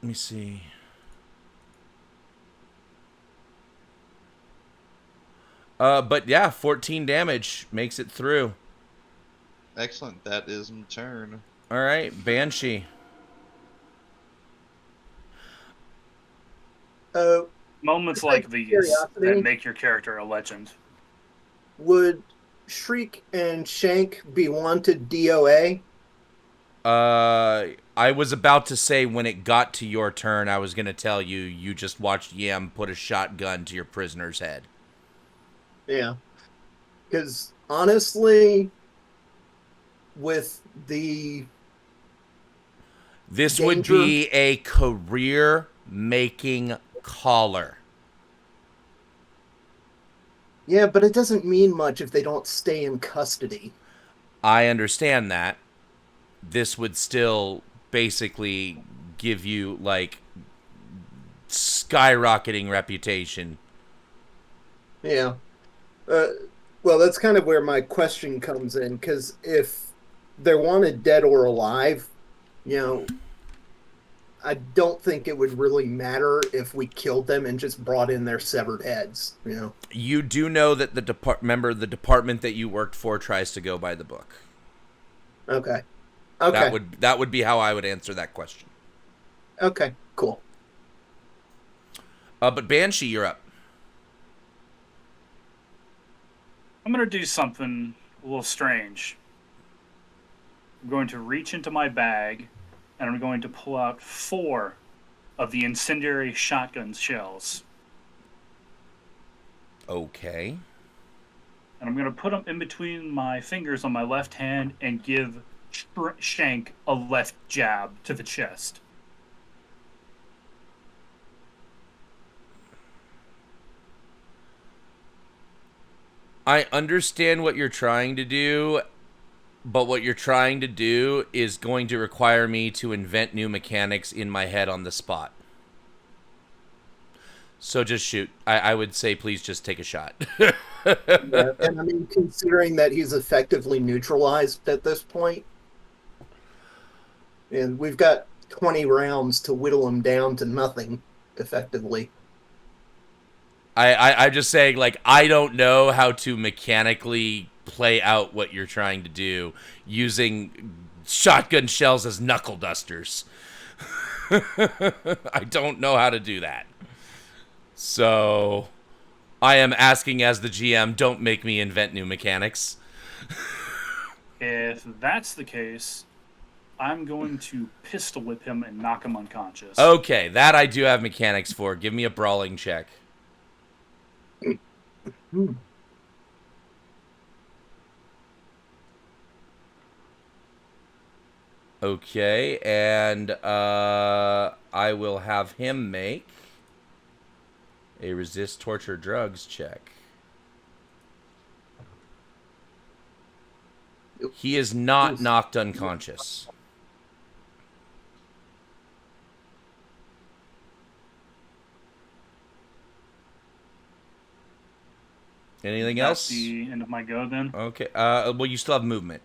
S1: me see. But yeah, 14 damage makes it through.
S6: Excellent. That is my turn.
S1: All right, Banshee.
S2: Moments
S5: Just out
S2: like
S5: of
S2: these
S5: curiosity.
S2: that make your character a legend.
S5: would Shriek and Shank be wanted DOA?
S1: I was about to say when it got to your turn, I was gonna tell you you just watched Yam put a shotgun to your prisoner's head.
S5: Yeah. Because honestly, with the
S1: This would
S5: danger-
S1: be a career-making caller.
S5: Yeah, but it doesn't mean much if they don't stay in custody.
S1: I understand that. This would still basically give you, like, skyrocketing reputation.
S5: Yeah. Well, that's kind of where my question comes in, because if they're wanted dead or alive, you know, I don't think it would really matter if we killed them and just brought in their severed heads, you know?
S1: You do know that the department that you worked for tries to go by the book.
S5: Okay. Okay.
S1: That would be how I would answer that question.
S5: Okay, cool.
S1: But Banshee, you're up.
S2: I'm going to do something a little strange. I'm going to reach into my bag, and I'm going to pull out 4 of the incendiary shotgun shells.
S1: Okay.
S2: and I'm going to put them in between my fingers on my left hand and give Shank a left jab to the chest.
S1: I understand what you're trying to do, but what you're trying to do is going to require me to invent new mechanics in my head on the spot. So just shoot. I would say please just take a shot.
S5: Yeah, and I mean, considering that he's effectively neutralized at this point, and we've got 20 rounds to whittle him down to nothing, effectively.
S1: I'm just saying, like, I don't know how to mechanically play out what you're trying to do using shotgun shells as knuckle dusters. I don't know how to do that. So, I am asking as the GM, don't make me invent new mechanics.
S2: If that's the case, I'm going to pistol whip him and knock him unconscious.
S1: Okay, that I do have mechanics for. Give me a brawling check. Okay, and I will have him make a resist torture drugs check. He is not knocked unconscious. Anything else?
S2: That's the end of my go then.
S1: Okay. Well, you still have movement.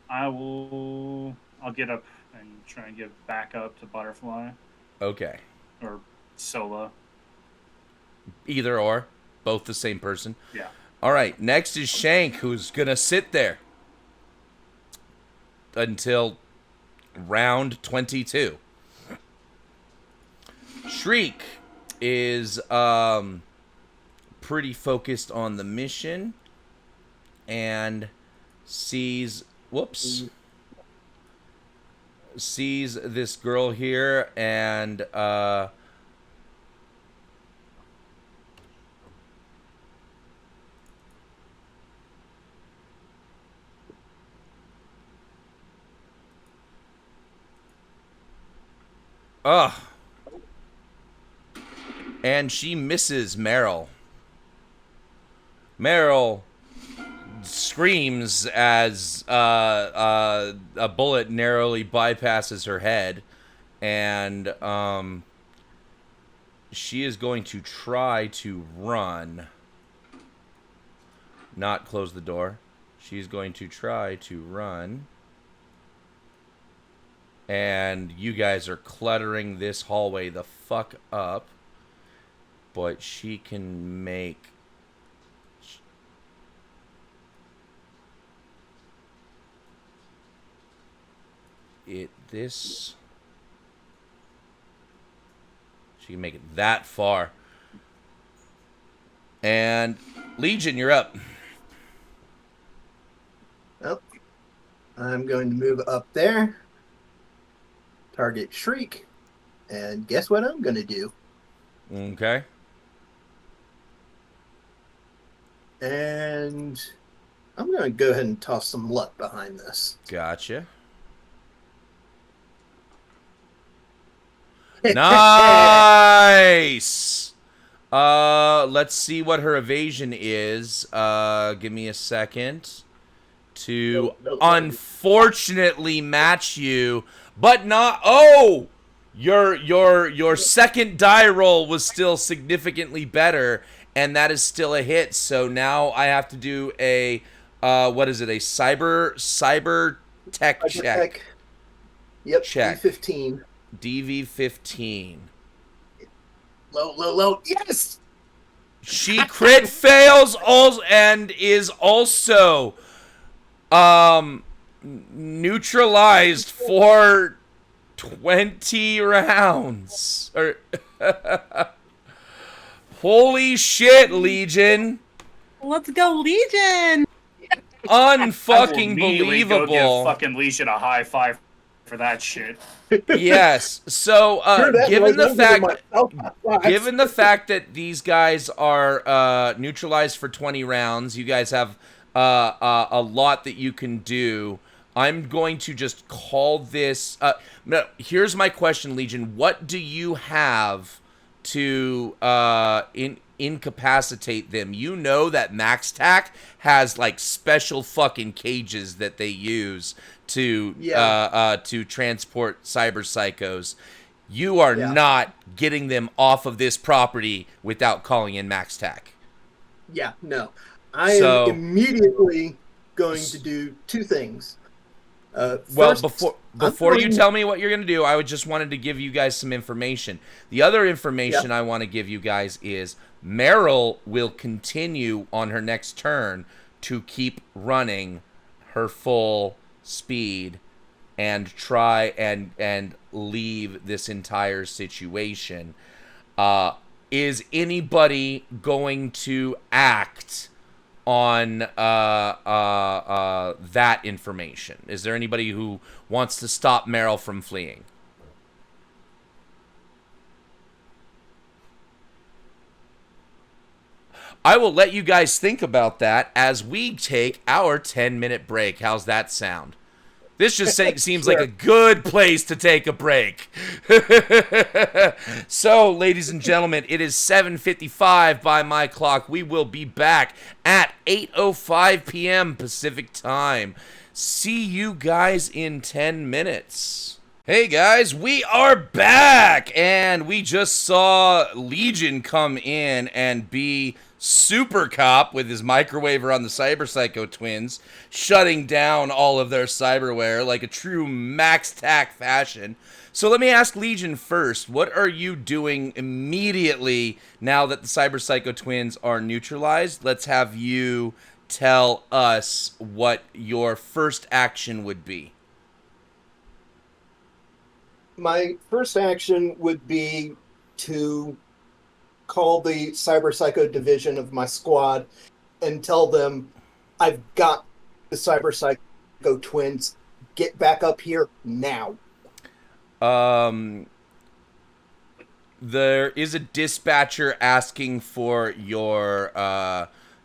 S2: I'll get up and try and get back up to Butterfly.
S1: Okay.
S2: Or Sola.
S1: Either or. Both the same person.
S2: Yeah.
S1: All right. Next is Shank, who's going to sit there until round 22. Shriek is pretty focused on the mission and sees this girl here and and she misses Meryl. Meryl screams as a bullet narrowly bypasses her head, and she is going to try to run. Not close the door. She's going to try to run. And you guys are cluttering this hallway the fuck up. But she can make... She can make it that far. And Legion, you're up.
S5: Well, I'm going to move up there, target Shriek, and guess what I'm going to do?
S1: Okay.
S5: And I'm going to go ahead and toss some luck behind this.
S1: Gotcha. Nice! Let's see what her evasion is. Give me a second to unfortunately match you, but not... Oh! Your second die roll was still significantly better, and that is still a hit. So now I have to do a what is it? A cyber tech check.
S5: Yep.
S1: Check.
S5: D15.
S1: DV15.
S5: Low. Yes.
S1: She crit fails also and is also neutralized for 20 rounds. Holy shit, Legion.
S4: Let's go, Legion!
S1: Unfucking
S2: Go give
S1: believable.
S2: fucking Legion a high five for that shit.
S1: Yes. So,
S5: Sure, that
S1: given
S5: was
S1: the
S5: over
S1: fact,
S5: myself.
S1: given the fact that these guys are neutralized for 20 rounds, you guys have a lot that you can do. I'm going to just call this. No, here's my question, Legion. What do you have to incapacitate them? You know that MaxTac has like special fucking cages that they use to to transport cyber psychos. You are not getting them off of this property without calling in MaxTac.
S5: Yeah, no. I am immediately going to do two things.
S1: Well,
S5: First,
S1: before you tell me what you're going to do, I just wanted to give you guys some information. The other information I want to give you guys is Meryl will continue on her next turn to keep running her full speed and try and leave this entire situation. Is anybody going to act on that information? Is there anybody who wants to stop Meryl from fleeing? I will let you guys think about that as we take our 10-minute break. How's that sound? This just seems like a good place to take a break. So, ladies and gentlemen, it is 7:55 by my clock. We will be back at 8:05 p.m. Pacific time. See you guys in 10 minutes. Hey guys, we are back, and we just saw Legion come in and be super cop with his microwaver on the Cyber Psycho twins, shutting down all of their cyberware like a true MaxTac fashion. So let me ask Legion first, what are you doing immediately now that the Cyber Psycho twins are neutralized? Let's have you tell us what your first action would be.
S5: My first action would be to call the Cyber Psycho division of my squad and tell them I've got the Cyber Psycho twins. Get back up here now.
S1: There is a dispatcher asking for your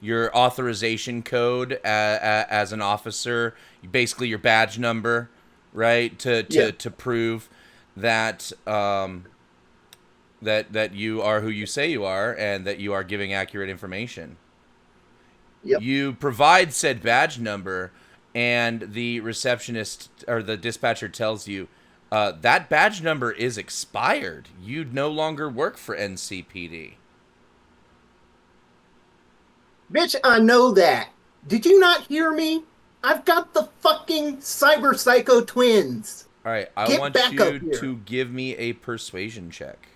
S1: authorization code as an officer, basically your badge number, right? To prove that that you are who you say you are and that you are giving accurate information.
S5: Yep.
S1: You provide said badge number, and the receptionist or the dispatcher tells you that badge number is expired. You no longer work for NCPD.
S5: Bitch, I know that. Did you not hear me? I've got the fucking Cyber Psycho twins.
S1: All right, I want you to give me a persuasion check.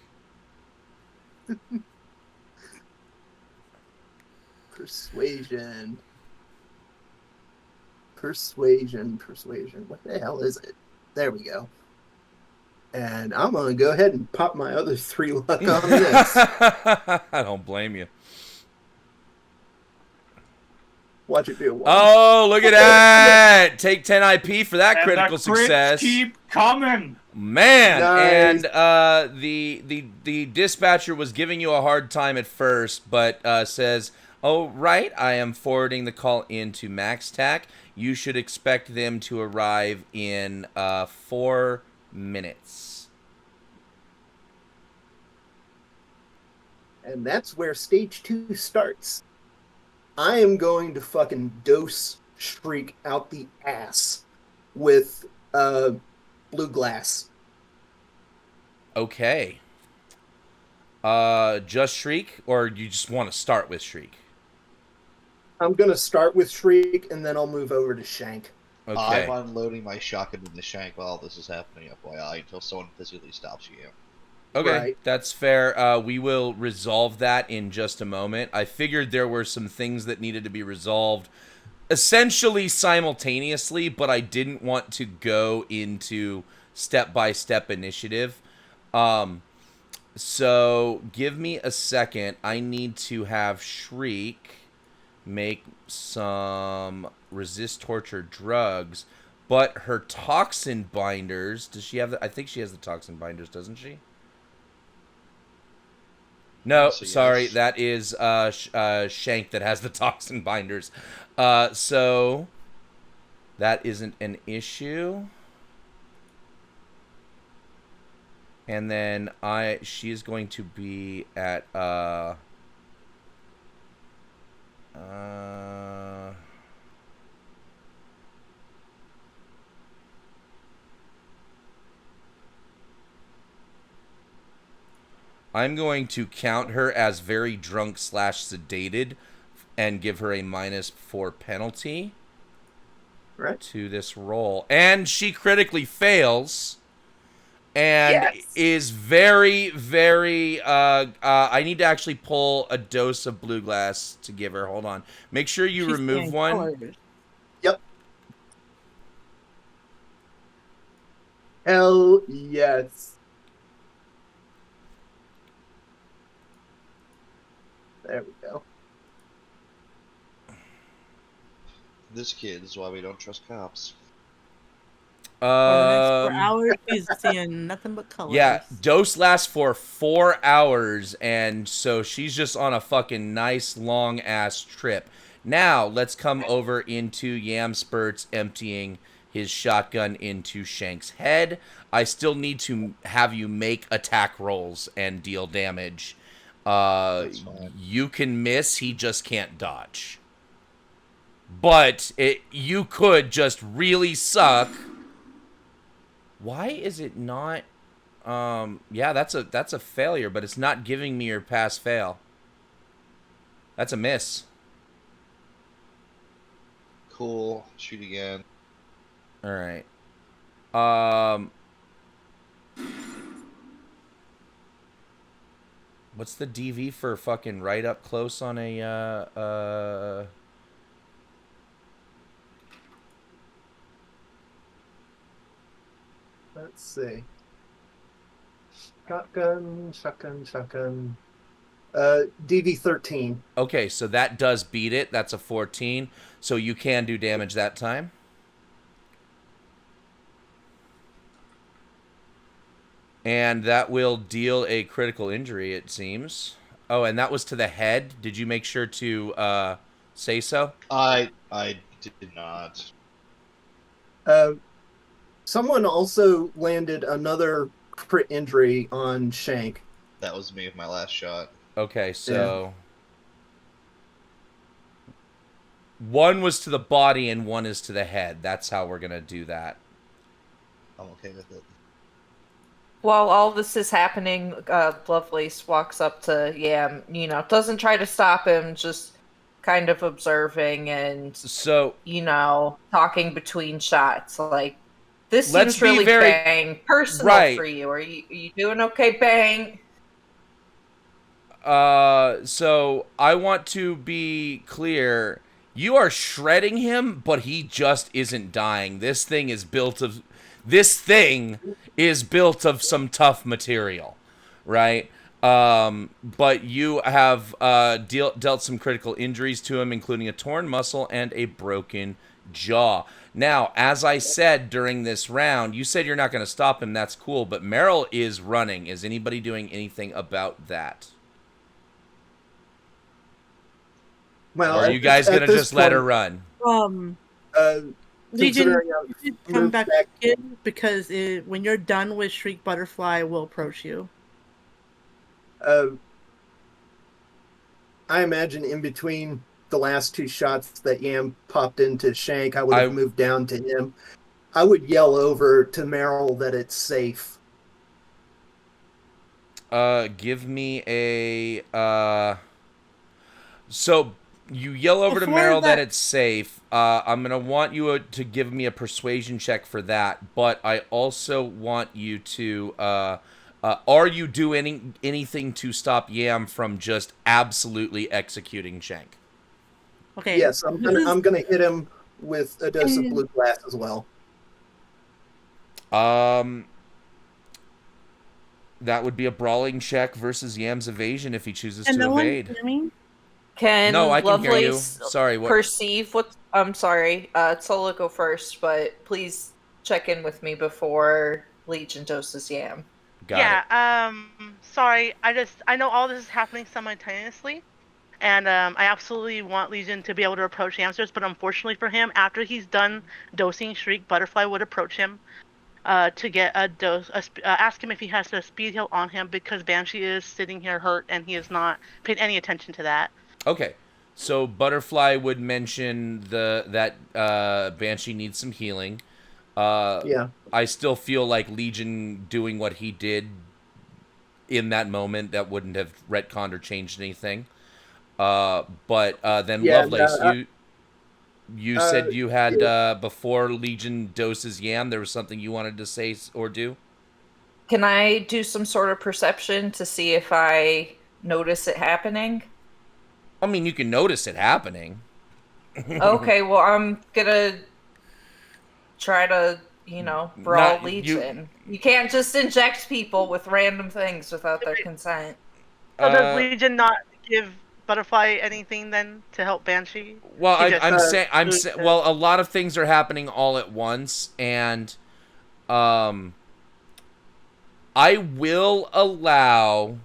S5: Persuasion. What the hell is it? There we go. And I'm going to go ahead and pop my other 3 luck on this.
S1: I don't blame you.
S5: Watch it be a 1.
S1: Oh, look at that! Take 10 IP for that critical success.
S2: Keep coming,
S1: man.
S5: Nice.
S1: And the dispatcher was giving you a hard time at first, but says, "Oh right, I am forwarding the call into MaxTac. You should expect them to arrive in 4 minutes."
S5: And that's where stage 2 starts. I am going to fucking dose Shriek out the ass with blue glass.
S1: Okay. Just Shriek, or you just want to start with Shriek?
S5: I'm going to start with Shriek, and then I'll move over to Shank.
S1: Okay.
S6: I'm unloading my shotgun in the shank while this is happening, FYI, until someone physically stops you.
S1: Okay,
S5: Right.
S1: That's fair. We will resolve that in just a moment. I figured there were some things that needed to be resolved essentially simultaneously, but I didn't want to go into step-by-step initiative. So give me a second. I need to have Shriek make some resist torture drugs. but her toxin binders. Does she have? I think she has the toxin binders, doesn't she? No,
S6: So
S1: sorry,
S6: yes.
S1: that is Shank that has the toxin binders. So that isn't an issue. And then she is going to be at I'm going to count her as very drunk / sedated and give her a -4 penalty
S5: Right.
S1: to this roll. And she critically fails and
S3: Yes.
S1: is very, very I need to actually pull a dose of blue glass to give her. Hold on. Make sure you
S4: She's
S1: remove
S4: seeing
S1: one.
S4: colors.
S5: Yep. Hell yes. There we go.
S6: This kid is why we don't trust cops.
S4: For the next 4
S1: Um,
S4: hours, she's seeing nothing but colors.
S1: Yeah, dose lasts for 4 hours, and so she's just on a fucking nice long ass trip. Now let's come over into Yam Spurts emptying his shotgun into Shank's head. I still need to have you make attack rolls and deal damage.
S6: That's fine.
S1: You can miss; he just can't dodge. But you could just really suck. Why is it not? Yeah, that's a failure, but it's not giving me your pass fail. That's a miss.
S6: Cool. Shoot again.
S1: All right. What's the DV for fucking right up close on a
S5: Let's see. Shotgun. DV13.
S1: Okay, so that does beat it. That's a 14. So you can do damage that time. And that will deal a critical injury, it seems. Oh, and that was to the head. Did you make sure to say so?
S6: I did not.
S5: Someone also landed another crit injury on Shank.
S6: That was me with my last shot.
S1: Okay, so one was to the body and one is to the head. That's how we're gonna do that.
S6: I'm okay with it.
S3: While all this is happening, Lovelace walks up to Yam, doesn't try to stop him, just kind of observing and,
S1: So
S3: talking between shots. Like, this
S1: Let's
S3: seems
S1: be
S3: really
S1: very-
S3: Bang personal
S1: Right.
S3: for you. Are you doing okay, Bang?
S1: so I want to be clear. You are shredding him, but he just isn't dying. This thing is built of some tough material, right? But you have dealt some critical injuries to him, including a torn muscle and a broken jaw. Now, as I said during this round, you said you're not going to stop him. That's cool, but Meryl is running. Is anybody doing anything about that?
S5: Well,
S1: Or are you guys going to just let her run?
S4: Legion,
S5: Considering
S4: you come
S5: moved
S4: back
S5: back-
S4: in because when you're done with Shriek Butterfly, will approach you.
S5: I imagine in between the last two shots that Yam popped into Shank, I would have moved down to him. I would yell over to Meryl that it's safe.
S1: Give me a so you yell over to
S4: Before
S1: Meryl that
S4: that-
S1: it's safe. I'm gonna want you to give me a persuasion check for that, but I also want you to are you doing anything to stop Yam from just absolutely executing Shank?
S4: Okay.
S5: Yes, I'm gonna hit him with a dose of blue glass as well.
S1: That would be a brawling check versus Yam's evasion if he chooses
S4: And
S1: to
S4: no one
S1: evade.
S4: hear me?
S3: Can
S1: No, I can hear you.
S3: Lovelace
S1: Sorry, what?
S3: perceive what? I'm sorry. Solo go first, but please check in with me before Legion doses Yam.
S1: Got it.
S8: Sorry. I know all this is happening simultaneously, and I absolutely want Legion to be able to approach hamsters, but unfortunately for him, after he's done dosing Shriek, Butterfly would approach him to get a dose, ask him if he has a speed heal on him, because Banshee is sitting here hurt and he has not paid any attention to that.
S1: Okay. So Butterfly would mention that Banshee needs some healing.
S5: Yeah.
S1: I still feel like Legion doing what he did in that moment, that wouldn't have retconned or changed anything. But then
S5: Yeah,
S1: Lovelace,
S5: no,
S1: you said you had before Legion doses Yam, there was something you wanted to say or do?
S3: Can I do some sort of perception to see if I notice it happening?
S1: I mean, you can notice it happening.
S3: Okay, well, I'm gonna try to, brawl
S1: Not-
S3: Legion. You can't just inject people with random things without their consent.
S8: So does Legion not give Butterfly anything then to help Banshee?
S1: Well,
S8: He just-
S1: I'm saying. Well, a lot of things are happening all at once, and I will allow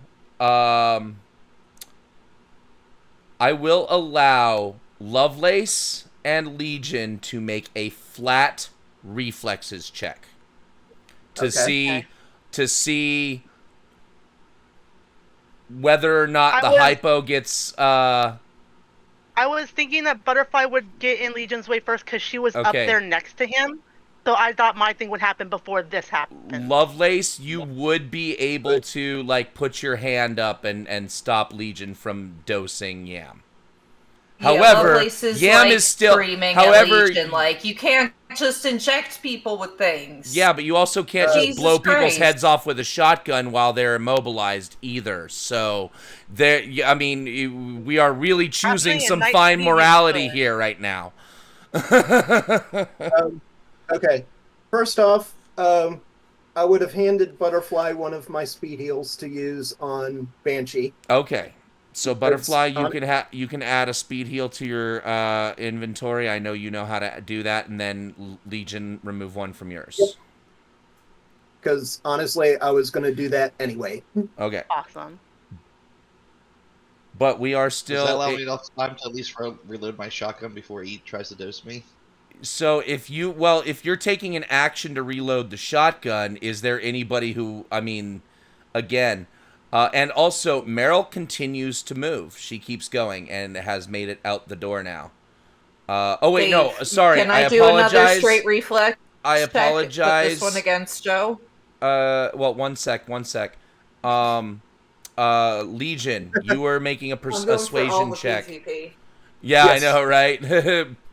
S1: Lovelace and Legion to make a flat reflexes check to see whether or not the hypo gets.
S8: I was thinking that Butterfly would get in Legion's way first because she was up there next to him. So I thought my thing would happen before this happened.
S1: Lovelace, you would be able to put your hand up and stop Legion from dosing Yam.
S3: Yeah,
S1: However,
S3: Lovelace is,
S1: Yam is still.
S3: Screaming
S1: However,
S3: at Legion, you can't just inject people with things.
S1: Yeah, but you also can't just
S3: Jesus
S1: blow people's
S3: Christ.
S1: heads off with a shotgun while they're immobilized either. So, I mean, we are really choosing
S8: playing a
S1: some
S8: nice
S1: fine
S8: TV
S1: morality
S8: show.
S1: here right now.
S5: Okay. First off, I would have handed Butterfly one of my speed heals to use on Banshee.
S1: Okay. So Butterfly,
S5: It's
S1: you can add a speed heal to your inventory. I know you know how to do that, and then Legion, remove one from yours.
S5: Yep. Because honestly, I was going to do that anyway.
S1: Okay.
S8: Awesome.
S1: But we are still.
S6: Does that allow me enough time to at least reload my shotgun before he tries to dose me?
S1: So if you're taking an action to reload the shotgun, is there anybody who, I mean, again, and also Meryl continues to move. She keeps going and has made it out the door now. Oh wait,
S3: Dave,
S1: no, sorry.
S3: Can I, do
S1: apologize.
S3: another straight reflex?
S1: I
S3: check?
S1: apologize.
S3: Put this one against Joe.
S1: Well, one sec. Legion, you were making a
S3: I'm going for all
S1: persuasion
S3: the
S1: check.
S3: PvP.
S1: Yeah,
S5: Yes.
S1: I know, right?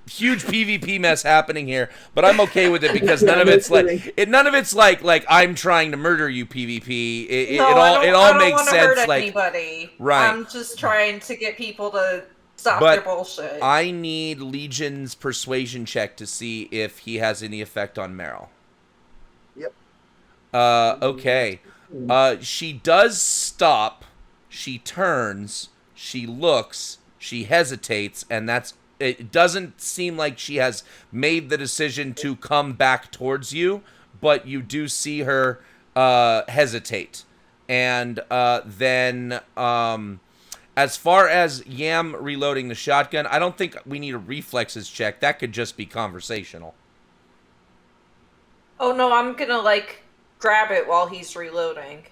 S1: Huge PvP mess happening here, but I'm okay with it because none of it's like I'm trying to murder you PvP. It all makes
S3: wanna
S1: sense.
S3: Hurt
S1: like
S3: anybody.
S1: right.
S3: I'm just trying to get people to stop
S1: But
S3: their bullshit.
S1: I need Legion's persuasion check to see if he has any effect on Meryl.
S5: Yep.
S1: Okay. She does stop. She turns. She looks. She hesitates, and it doesn't seem like she has made the decision to come back towards you, but you do see her hesitate. And then as far as Yam reloading the shotgun, I don't think we need a reflexes check. That could just be conversational.
S3: Oh no, I'm gonna grab it while he's reloading.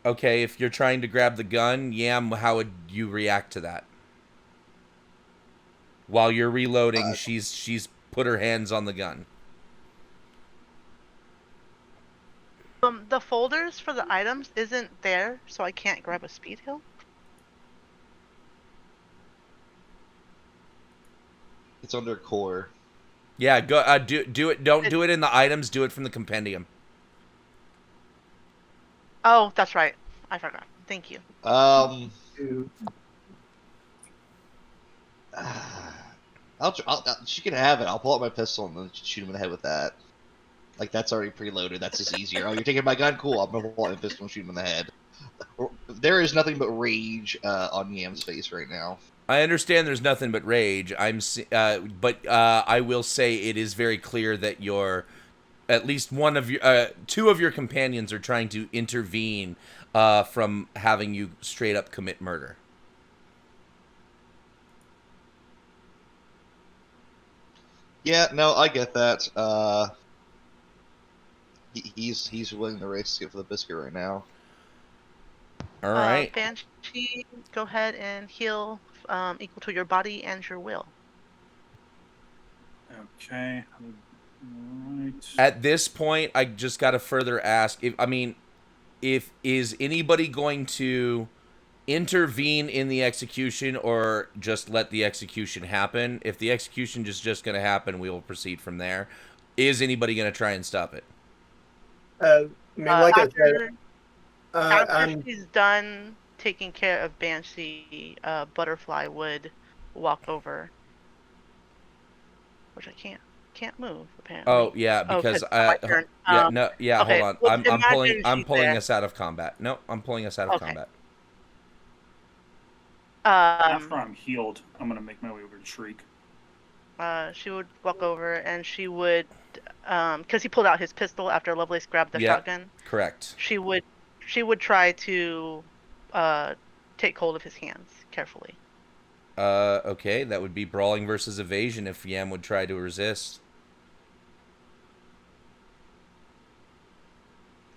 S1: Okay, if you're trying to grab the gun, Yam, how would you react to that? While you're reloading, she's put her hands on the gun.
S8: The folders for the items isn't there, so I can't grab a speed heal.
S6: It's under core.
S1: Yeah, go do it. Don't do it in the items. Do it from the compendium.
S8: Oh, that's right. I forgot. Thank you.
S6: She can have it. I'll pull out my pistol and then shoot him in the head with that. Like, that's already preloaded. That's just easier. Oh, you're taking my gun? Cool. I'm gonna pull out my pistol and shoot him in the head. There is nothing but rage on Yam's face right now.
S1: I understand there's nothing but rage. But I will say it is very clear that at least two of your companions are trying to intervene from having you straight up commit murder.
S6: Yeah, no, I get that. He's willing to race to get for the biscuit right now.
S1: All right.
S8: Banshee, go ahead and heal equal to your body and your will.
S2: Okay. Right.
S1: At this point, I just got to further ask if is anybody going to intervene in the execution or just let the execution happen? If the execution is just going to happen, we will proceed from there. Is anybody going to try and stop it?
S5: Like I said,
S8: After she's done taking care of Banshee, Butterfly would walk over, which I can't move apparently.
S1: Oh yeah, because
S8: my turn. Okay,
S1: hold on.
S8: well,
S1: I'm pulling
S8: there.
S1: us out of combat. No, I'm pulling us out of
S8: Okay.
S1: combat.
S2: After I'm healed, I'm gonna make my way over to Shriek.
S8: She would walk over and she would, because he pulled out his pistol after Lovelace grabbed the shotgun.
S1: Correct.
S8: She would try to take hold of his hands carefully.
S1: Okay, that would be brawling versus evasion if Yam would try to resist.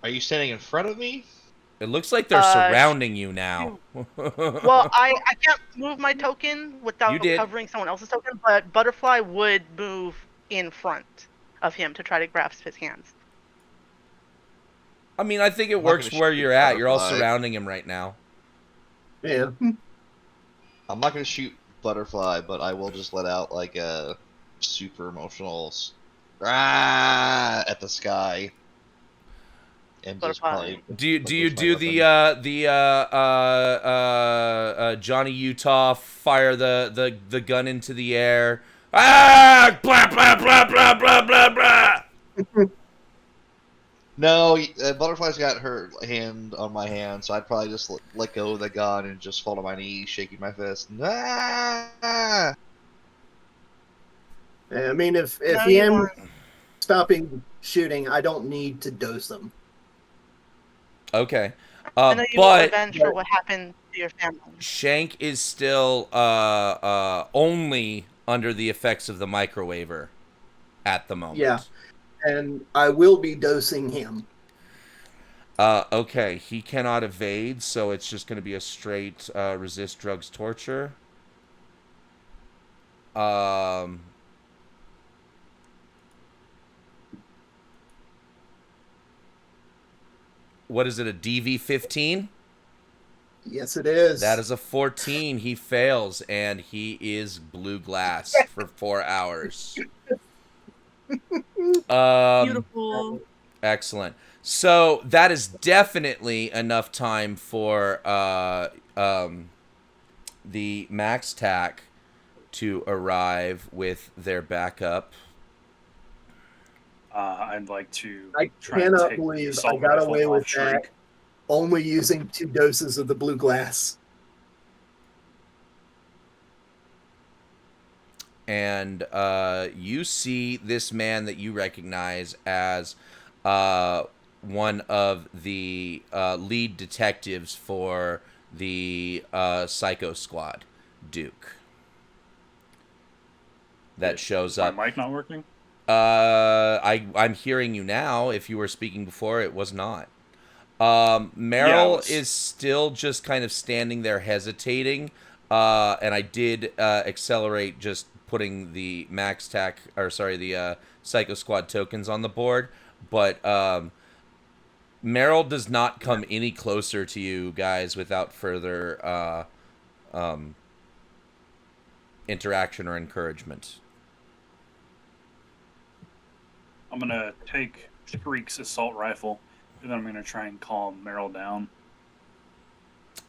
S6: Are you standing in front of me?
S1: It looks like they're surrounding you now.
S8: Well, I can't move my token without covering someone else's token, but Butterfly would move in front of him to try to grasp his hands.
S1: I mean, I think it works where you're at. You're all surrounding him right now.
S5: Yeah.
S6: I'm not going to shoot Butterfly, but I will just let out like a super emotional at the sky. And just probably
S1: do you do the Johnny Utah fire the gun into the air? Ah! Blah blah blah blah blah blah blah.
S6: No, Butterfly's got her hand on my hand, so I'd probably just let go of the gun and just fall to my knees, shaking my fist. Ah!
S5: I mean, if Yam stopping shooting, I don't need to dose them.
S1: Okay.
S8: I know you want revenge for what happened to your family.
S1: Shank is still only under the effects of the microwaver at the moment.
S5: Yeah. And I will be dosing him.
S1: Okay, he cannot evade, so it's just going to be a straight resist drugs torture. What is it, a DV-15?
S5: Yes, it is.
S1: That is a 14. He fails, and he is blue glass for 4 hours.
S4: Beautiful.
S1: Excellent. So that is definitely enough time for the Max Tac to arrive with their backup.
S2: I'd like to.
S5: I
S2: try
S5: cannot
S2: and
S5: believe I got away with that. Only using 2 doses of the blue glass.
S1: And you see this man that you recognize as one of the lead detectives for the Psycho Squad, Duke. That shows up.
S2: My mic not working?
S1: I'm hearing you now. If you were speaking before, it was not. Meryl is still just kind of standing there hesitating, and I did accelerate just putting the the Psycho Squad tokens on the board, but Meryl does not come any closer to you guys without further interaction or encouragement.
S2: I'm gonna take Shriek's assault rifle, and then I'm gonna try and calm Meryl down.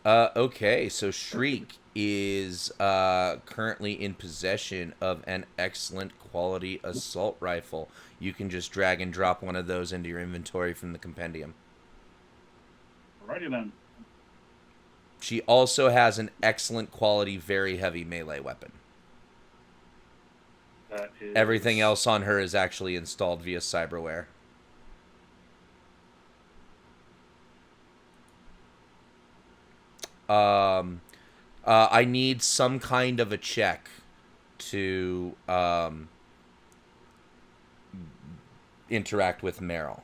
S1: Okay, so Shriek is currently in possession of an excellent quality assault rifle. You can just drag and drop one of those into your inventory from the compendium.
S2: Alrighty then.
S1: She also has an excellent quality, very heavy melee weapon.
S2: That is...
S1: Everything else on her is actually installed via cyberware. I need some kind of a check to interact with Meryl.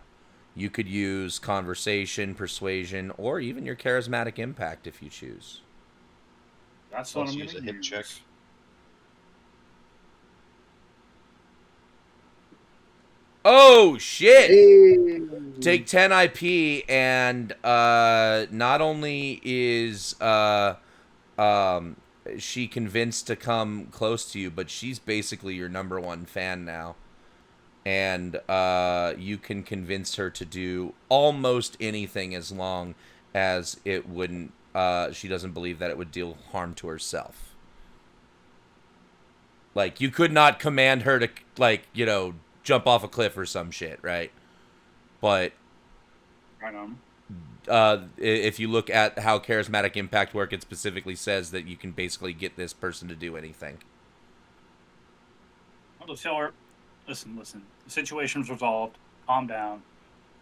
S1: You could use conversation, persuasion, or even your charismatic impact if you choose.
S2: That's what
S6: Let's
S2: I'm
S6: use
S2: going
S6: a
S2: to
S6: hip
S2: use.
S6: check.
S1: Oh shit!
S5: Hey.
S1: Take 10 IP, and not only is she convinced to come close to you, but she's basically your number one fan now. And you can convince her to do almost anything as long as it wouldn't, she doesn't believe that it would deal harm to herself. Like, you could not command her to, like, you know, jump off a cliff or some shit, right? But
S2: Right on.
S1: if you look at how charismatic impact work, it specifically says that you can basically get this person to do anything.
S2: I'll just tell her, listen, the situation's resolved. Calm down.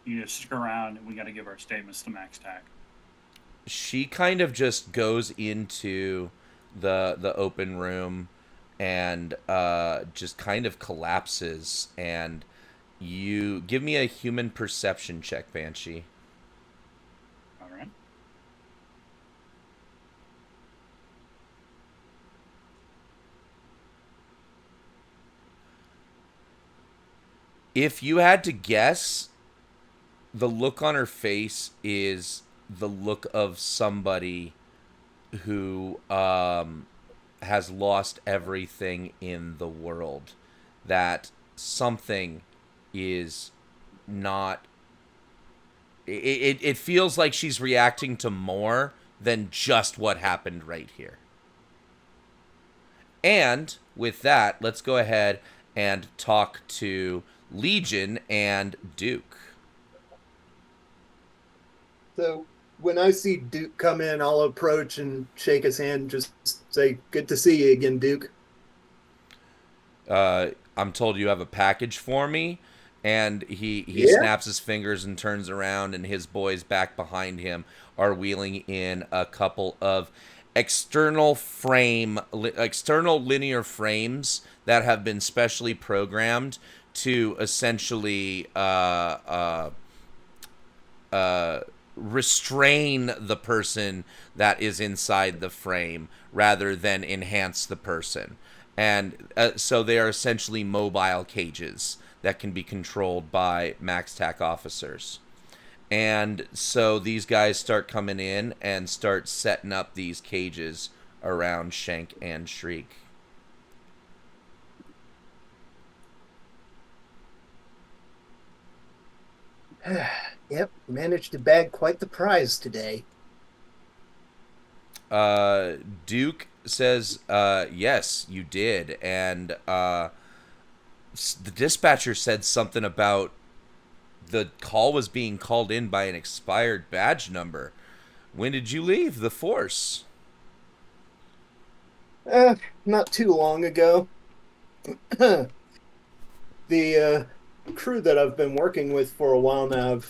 S2: You just stick around, and we got to give our statements to Max Tack.
S1: She kind of just goes into the open room and just kind of collapses. And you give me a human perception check, Banshee.
S2: All right.
S1: If you had to guess, the look on her face is the look of somebody who has lost everything in the world. That something is not... It feels like she's reacting to more than just what happened right here. And with that, let's go ahead and talk to Legion and Duke.
S5: So when I see Duke come in, I'll approach and shake his hand, just say, "Good to see you again, Duke."
S1: I'm told you have a package for me. And he
S5: Yeah?
S1: snaps his fingers and turns around, and his boys back behind him are wheeling in a couple of external linear frames that have been specially programmed to essentially restrain the person that is inside the frame rather than enhance the person. And so they are essentially mobile cages that can be controlled by Max TAC officers. And so these guys start coming in and start setting up these cages around Shank and Shriek.
S5: Yep, managed to bag quite the prize today.
S1: Duke says, yes, you did. And the dispatcher said something about the call was being called in by an expired badge number. When did you leave the force?
S5: Not too long ago. The crew that I've been working with for a while now,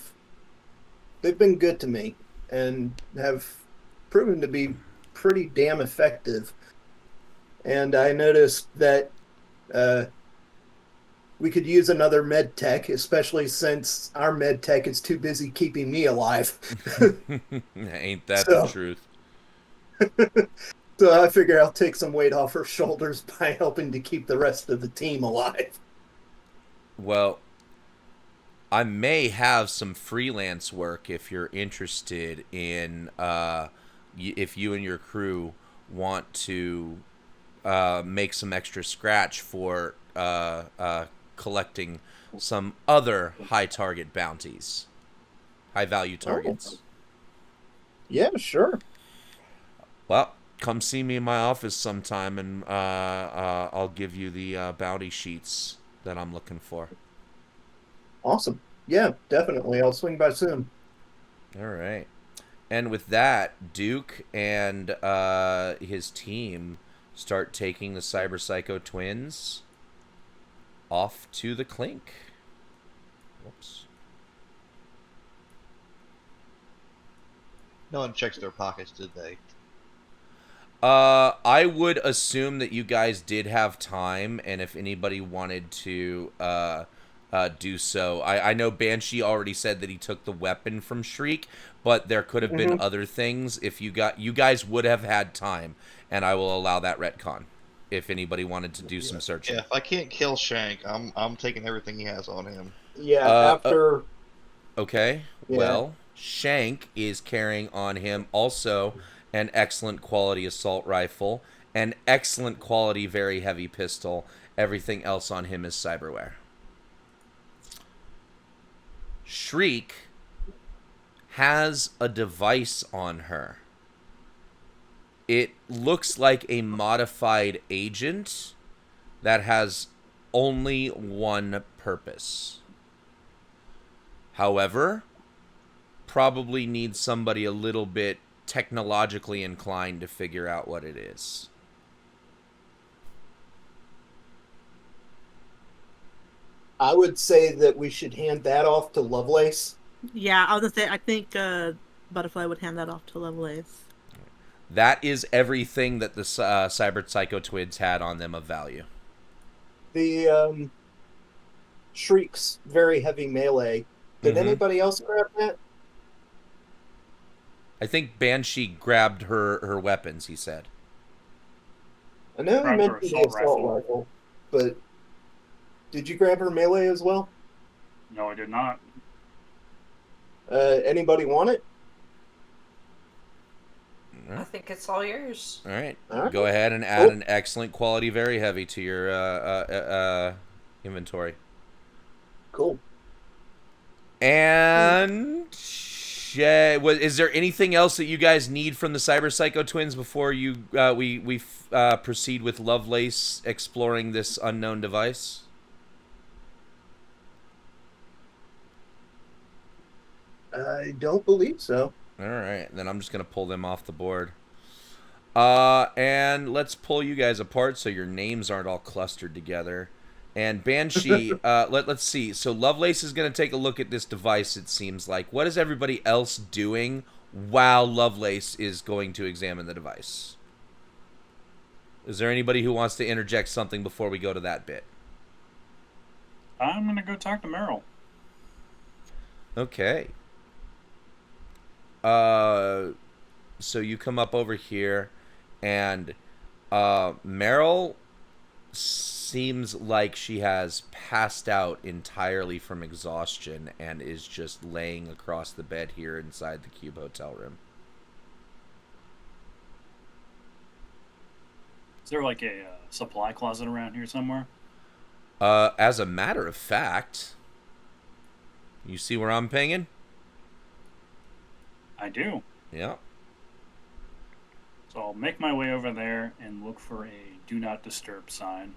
S5: they've been good to me and have proven to be pretty damn effective. And I noticed that we could use another med tech, especially since our med tech is too busy keeping me alive.
S1: Ain't that the truth?
S5: So I figure I'll take some weight off her shoulders by helping to keep the rest of the team alive.
S1: Well, I may have some freelance work if you're interested in, if you and your crew want to make some extra scratch for collecting some other high target bounties, high value targets.
S5: Yeah, sure.
S1: Well, come see me in my office sometime, and I'll give you the bounty sheets that I'm looking for.
S5: Awesome. Yeah, definitely. I'll swing by soon.
S1: All right. And with that, Duke and his team start taking the Cyber Psycho twins off to the clink. Whoops.
S6: No one checks their pockets, did they?
S1: I would assume that you guys did have time, and if anybody wanted to do so, I know Banshee already said that he took the weapon from Shriek, but there could have been other things. If you guys would have had time, and I will allow that retcon if anybody wanted to do some searching.
S6: Yeah, if I can't kill Shank, I'm taking everything he has on him.
S5: Yeah, after.
S1: Okay,
S5: Yeah.
S1: well, Shank is carrying on him also an excellent quality assault rifle, an excellent quality very heavy pistol. Everything else on him is cyberware. Shriek has a device on her. It looks like a modified agent that has only one purpose. However, probably needs somebody a little bit technologically inclined to figure out what it is.
S5: I would say that we should hand that off to Lovelace.
S4: Yeah, I was gonna say I think Butterfly would hand that off to Lovelace.
S1: That is everything that the Cyber Psycho twins had on them of value.
S5: The Shriek's very heavy melee. Did anybody else grab that?
S1: I think Banshee grabbed her weapons, he said.
S5: I know you
S2: Grabbed her
S5: mentioned the
S2: assault
S5: assault
S2: rifle.
S5: rifle, but did you grab her melee as well?
S2: No, I did not.
S5: Anybody want it?
S3: I think it's all yours.
S1: All right.
S5: All right.
S1: Go ahead and add an excellent quality very heavy to your inventory.
S5: Cool.
S1: And is there anything else that you guys need from the Cyber Psycho twins before you we proceed with Lovelace exploring this unknown device?
S5: I don't believe so.
S1: All right, then I'm just gonna pull them off the board. And let's pull you guys apart so your names aren't all clustered together. And Banshee, let's see. So Lovelace is gonna take a look at this device. It seems like. What is everybody else doing while Lovelace is going to examine the device? Is there anybody who wants to interject something before we go to that bit?
S2: I'm gonna go talk to Meryl.
S1: Okay. So you come up over here, and Meryl seems like she has passed out entirely from exhaustion and is just laying across the bed here inside the Cube hotel room.
S2: Is there like a supply closet around here somewhere?
S1: As a matter of fact, you see where I'm pinging?
S2: I do.
S1: Yeah.
S2: So I'll make my way over there and look for a do not disturb sign.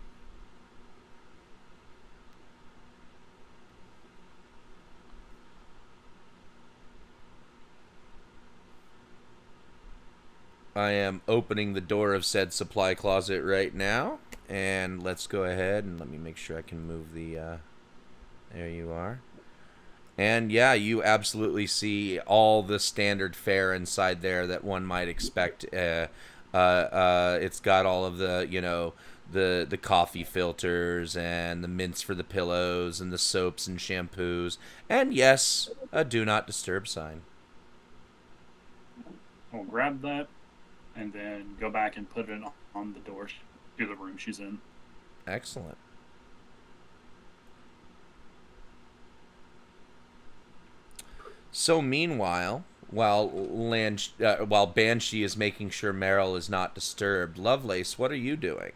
S1: I am opening the door of said supply closet right now. And let's go ahead and let me make sure I can move the... there you are. And yeah, you absolutely see all the standard fare inside there that one might expect. It's got all of the, you know, the coffee filters and the mints for the pillows and the soaps and shampoos. And yes, a do not disturb sign.
S2: I'll grab that and then go back and put it on the door to the room she's in.
S1: Excellent. So meanwhile, while Banshee is making sure Meryl is not disturbed, Lovelace, what are you doing?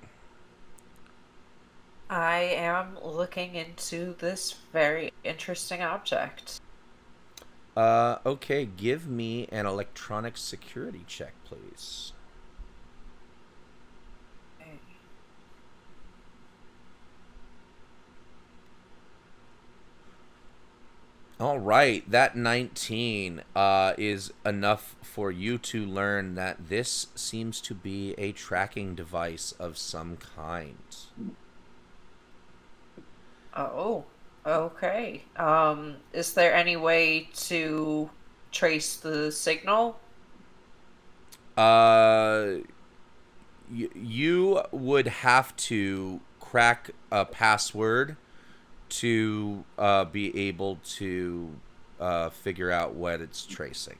S3: I am looking into this very interesting object.
S1: Okay, give me an electronic security check, please. All right, that 19 is enough for you to learn that this seems to be a tracking device of some kind.
S3: Oh, okay. Is there any way to trace the signal?
S1: Uh, you would have to crack a password to be able to figure out what it's tracing.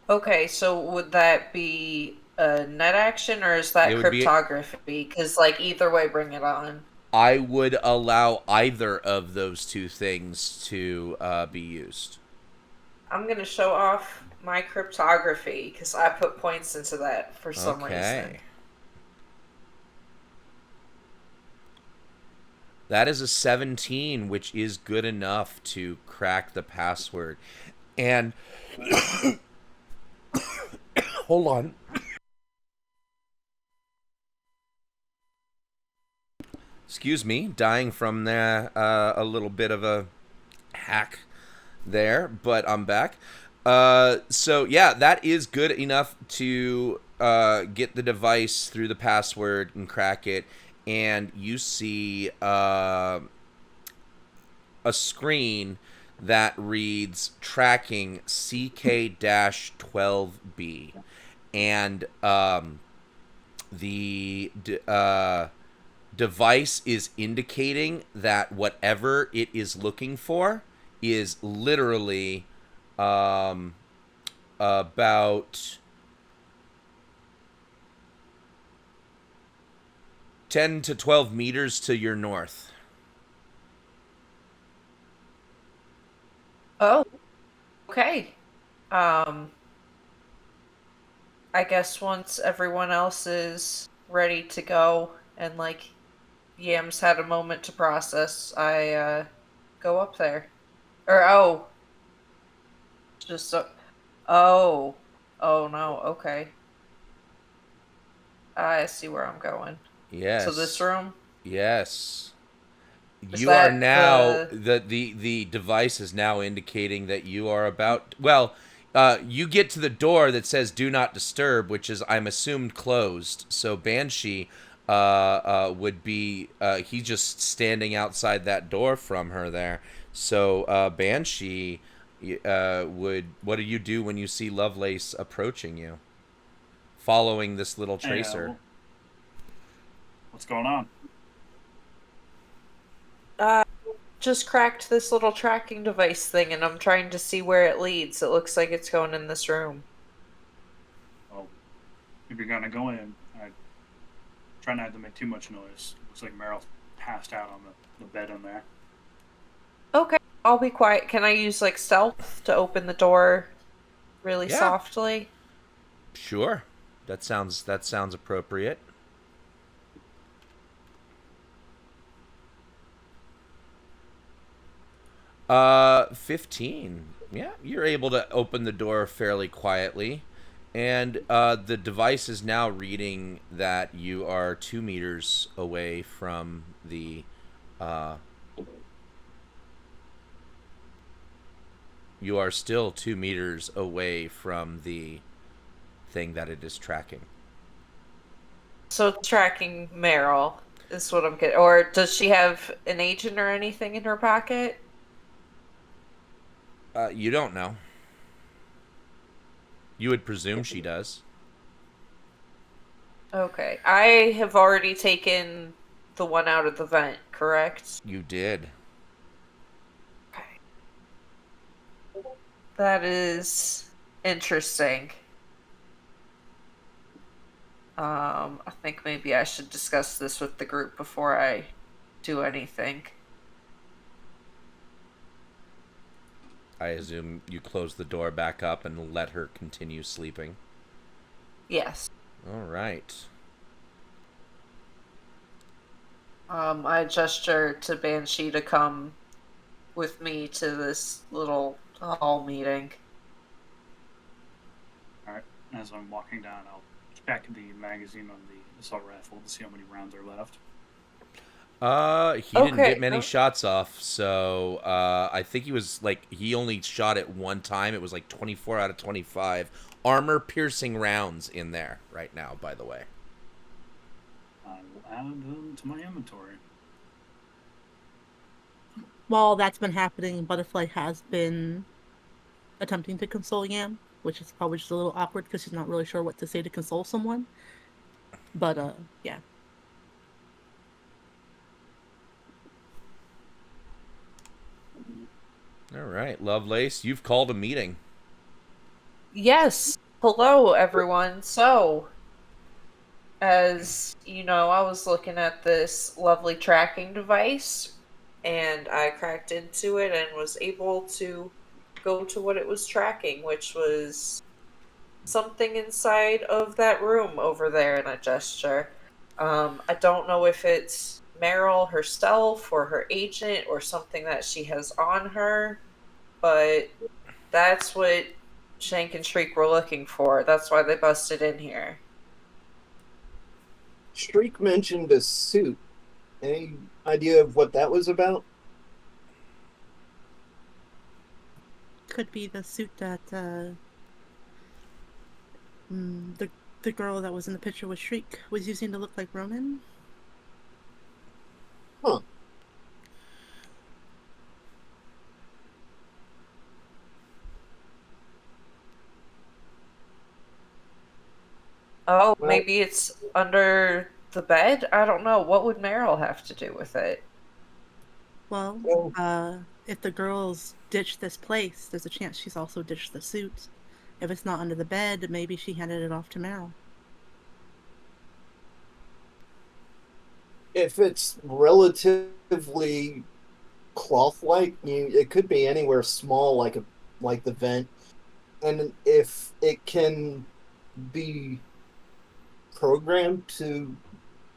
S3: Okay, so would that be a net action or is
S1: It
S3: that
S1: would be.
S3: cryptography? Because, like, either way, bring it on.
S1: I would allow either of those two things to be used.
S3: I'm gonna show off my cryptography because I put points into that for some reason.
S1: Okay. That is a 17, which is good enough to crack the password. And hold on. Excuse me, dying from a little bit of a hack there, but I'm back. So yeah, that is good enough to get the device through the password and crack it, and you see a screen that reads tracking CK-12B, and the device is indicating that whatever it is looking for is literally about 10 to 12 meters to your north.
S3: Oh, okay. Um, I guess once everyone else is ready to go and like Yam's had a moment to process, I go up there. Or just so, oh, oh no, okay. I see where I'm going. So this
S1: Yes.
S3: room,
S1: Yes.
S3: is
S1: You are
S3: that
S1: now
S3: the
S1: the device is now indicating that you are about you get to the door that says "Do not disturb," which is I'm assumed closed. So Banshee would be he's just standing outside that door from her there. So Banshee would what do you do when you see Lovelace approaching you, following this little
S2: Hey,
S1: tracer?
S2: what's going on?
S3: uh just cracked this little tracking device thing and I'm trying to see where it leads. It looks like it's going in this room.
S2: Well, if you're gonna go in, I try not to make too much noise. Looks like Meryl passed out on the bed in there.
S3: Okay, I'll be quiet. Can I use like stealth to open the door really
S1: Yeah,
S3: softly?
S1: sure. That sounds appropriate. 15. Yeah, you're able to open the door fairly quietly. And the device is now reading that you are 2 meters away from the. Uh, you are still 2 meters away from the thing that it is tracking.
S3: So tracking Meryl is what I'm getting. Or does she have an agent or anything in her pocket?
S1: You don't know. You would presume she does.
S3: Okay. I have already taken the one out of the vent, correct?
S1: You did.
S3: Okay. That is interesting. I think maybe I should discuss this with the group before I do anything.
S1: I assume you close the door back up and let her continue sleeping.
S3: Yes.
S1: All right.
S3: I gesture to Banshee to come with me to this little hall meeting.
S2: Alright, as I'm walking down, I'll check the magazine on the assault rifle to see how many rounds are left.
S1: He didn't get
S3: Okay.
S1: many
S3: No.
S1: shots off, so I think he was like he only shot it one time. It was like 24 out of 25 armor piercing rounds in there right now, by the way.
S2: I will add them to my inventory.
S4: While that's been happening, Butterfly has been attempting to console Yam, which is probably just a little awkward because she's not really sure what to say to console someone. But yeah.
S1: All right, Lovelace, you've called a meeting.
S3: Yes. Hello, everyone. So, as you know, I was looking at this lovely tracking device and I cracked into it and was able to go to what it was tracking, which was something inside of that room over there in a gesture. I don't know if it's Meryl herself or her agent or something that she has on her, but that's what Shank and Shriek were looking for. That's why they busted in here.
S5: Shriek mentioned a suit. Any idea of what that was about?
S4: Could be the suit that the girl that was in the picture with Shriek was using to look like Ronan.
S5: Huh.
S3: Oh,
S5: Well,
S3: maybe it's under the bed? I don't know. What would Meryl have to do with it?
S4: Well,
S5: well,
S4: if the girls ditch this place, there's a chance she's also ditched the suit. If it's not under the bed, maybe she handed it off to Meryl.
S5: if it's relatively cloth-like, it could be anywhere small, like the vent, and if it can be programmed to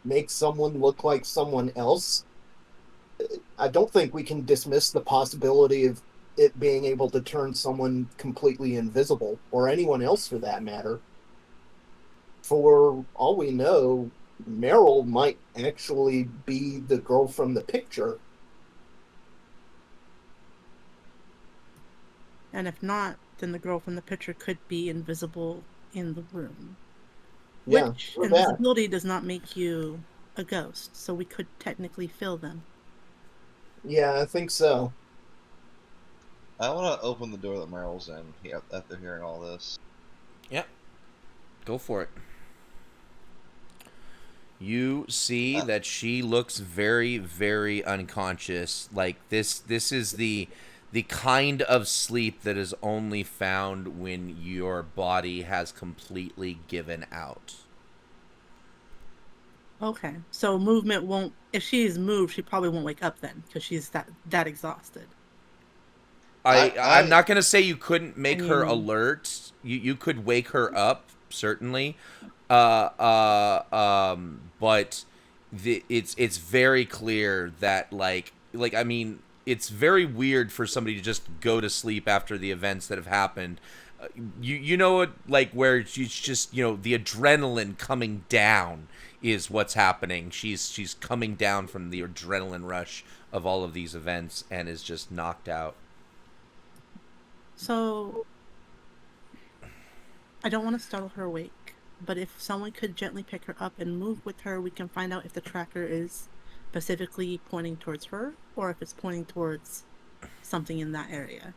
S5: make someone look like someone else, I don't think we can dismiss the possibility of it being able to turn someone completely invisible, or anyone else for that matter. For all we know, Meryl might actually be the girl from the picture.
S4: And if not, then the girl from the picture could be invisible in the room.
S5: Yeah,
S4: Which
S5: or that.
S4: invisibility does not make you a ghost, so we could technically feel them.
S5: Yeah, I think so.
S6: I want to open the door that Meryl's in after hearing all this.
S1: Yep. Go for it. You see that she looks very, very unconscious. Like this is the kind of sleep that is only found when your body has completely given out.
S4: Okay, so movement won't. If she's moved, she probably won't wake up then because she's that exhausted.
S1: I'm not gonna say you couldn't make her
S4: mean-
S1: alert. You could wake her up certainly, but it's very clear that like I mean it's very weird for somebody to just go to sleep after the events that have happened. You know what, like where she's just the adrenaline coming down is what's happening. She's coming down from the adrenaline rush of all of these events and is just knocked out.
S4: So I don't want to startle her awake, but if someone could gently pick her up and move with her, we can find out if the tracker is specifically pointing towards her or if it's pointing towards something in that area.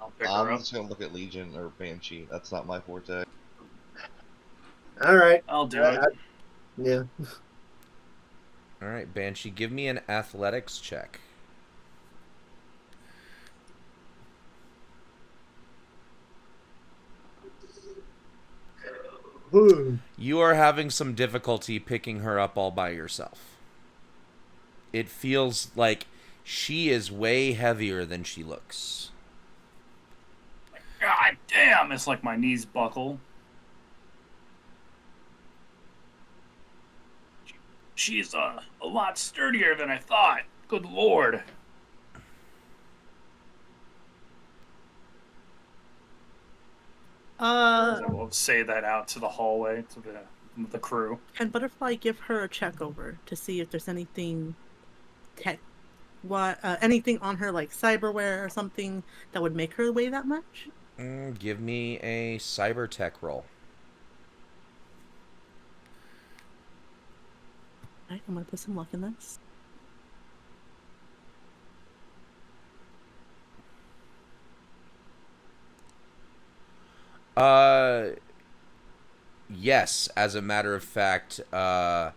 S2: I'll pick her
S6: I'm
S2: up.
S6: just gonna look at Legion or Banshee. That's not my forte.
S5: All right.
S2: I'll do it.
S5: Yeah.
S1: All right, Banshee, give me an athletics check. You are having some difficulty picking her up all by yourself. It feels like she is way heavier than she looks.
S2: God damn! It's like my knees buckle. She's a lot sturdier than I thought. Good lord. I will say that out to the hallway, to the the crew.
S4: Can Butterfly give her a check over to see if there's anything anything on her, like cyberware or something, that would make her weigh that much?
S1: Give me a cyber tech roll.
S4: Alright, I'm gonna put some luck in this.
S1: Yes, as a matter of fact, there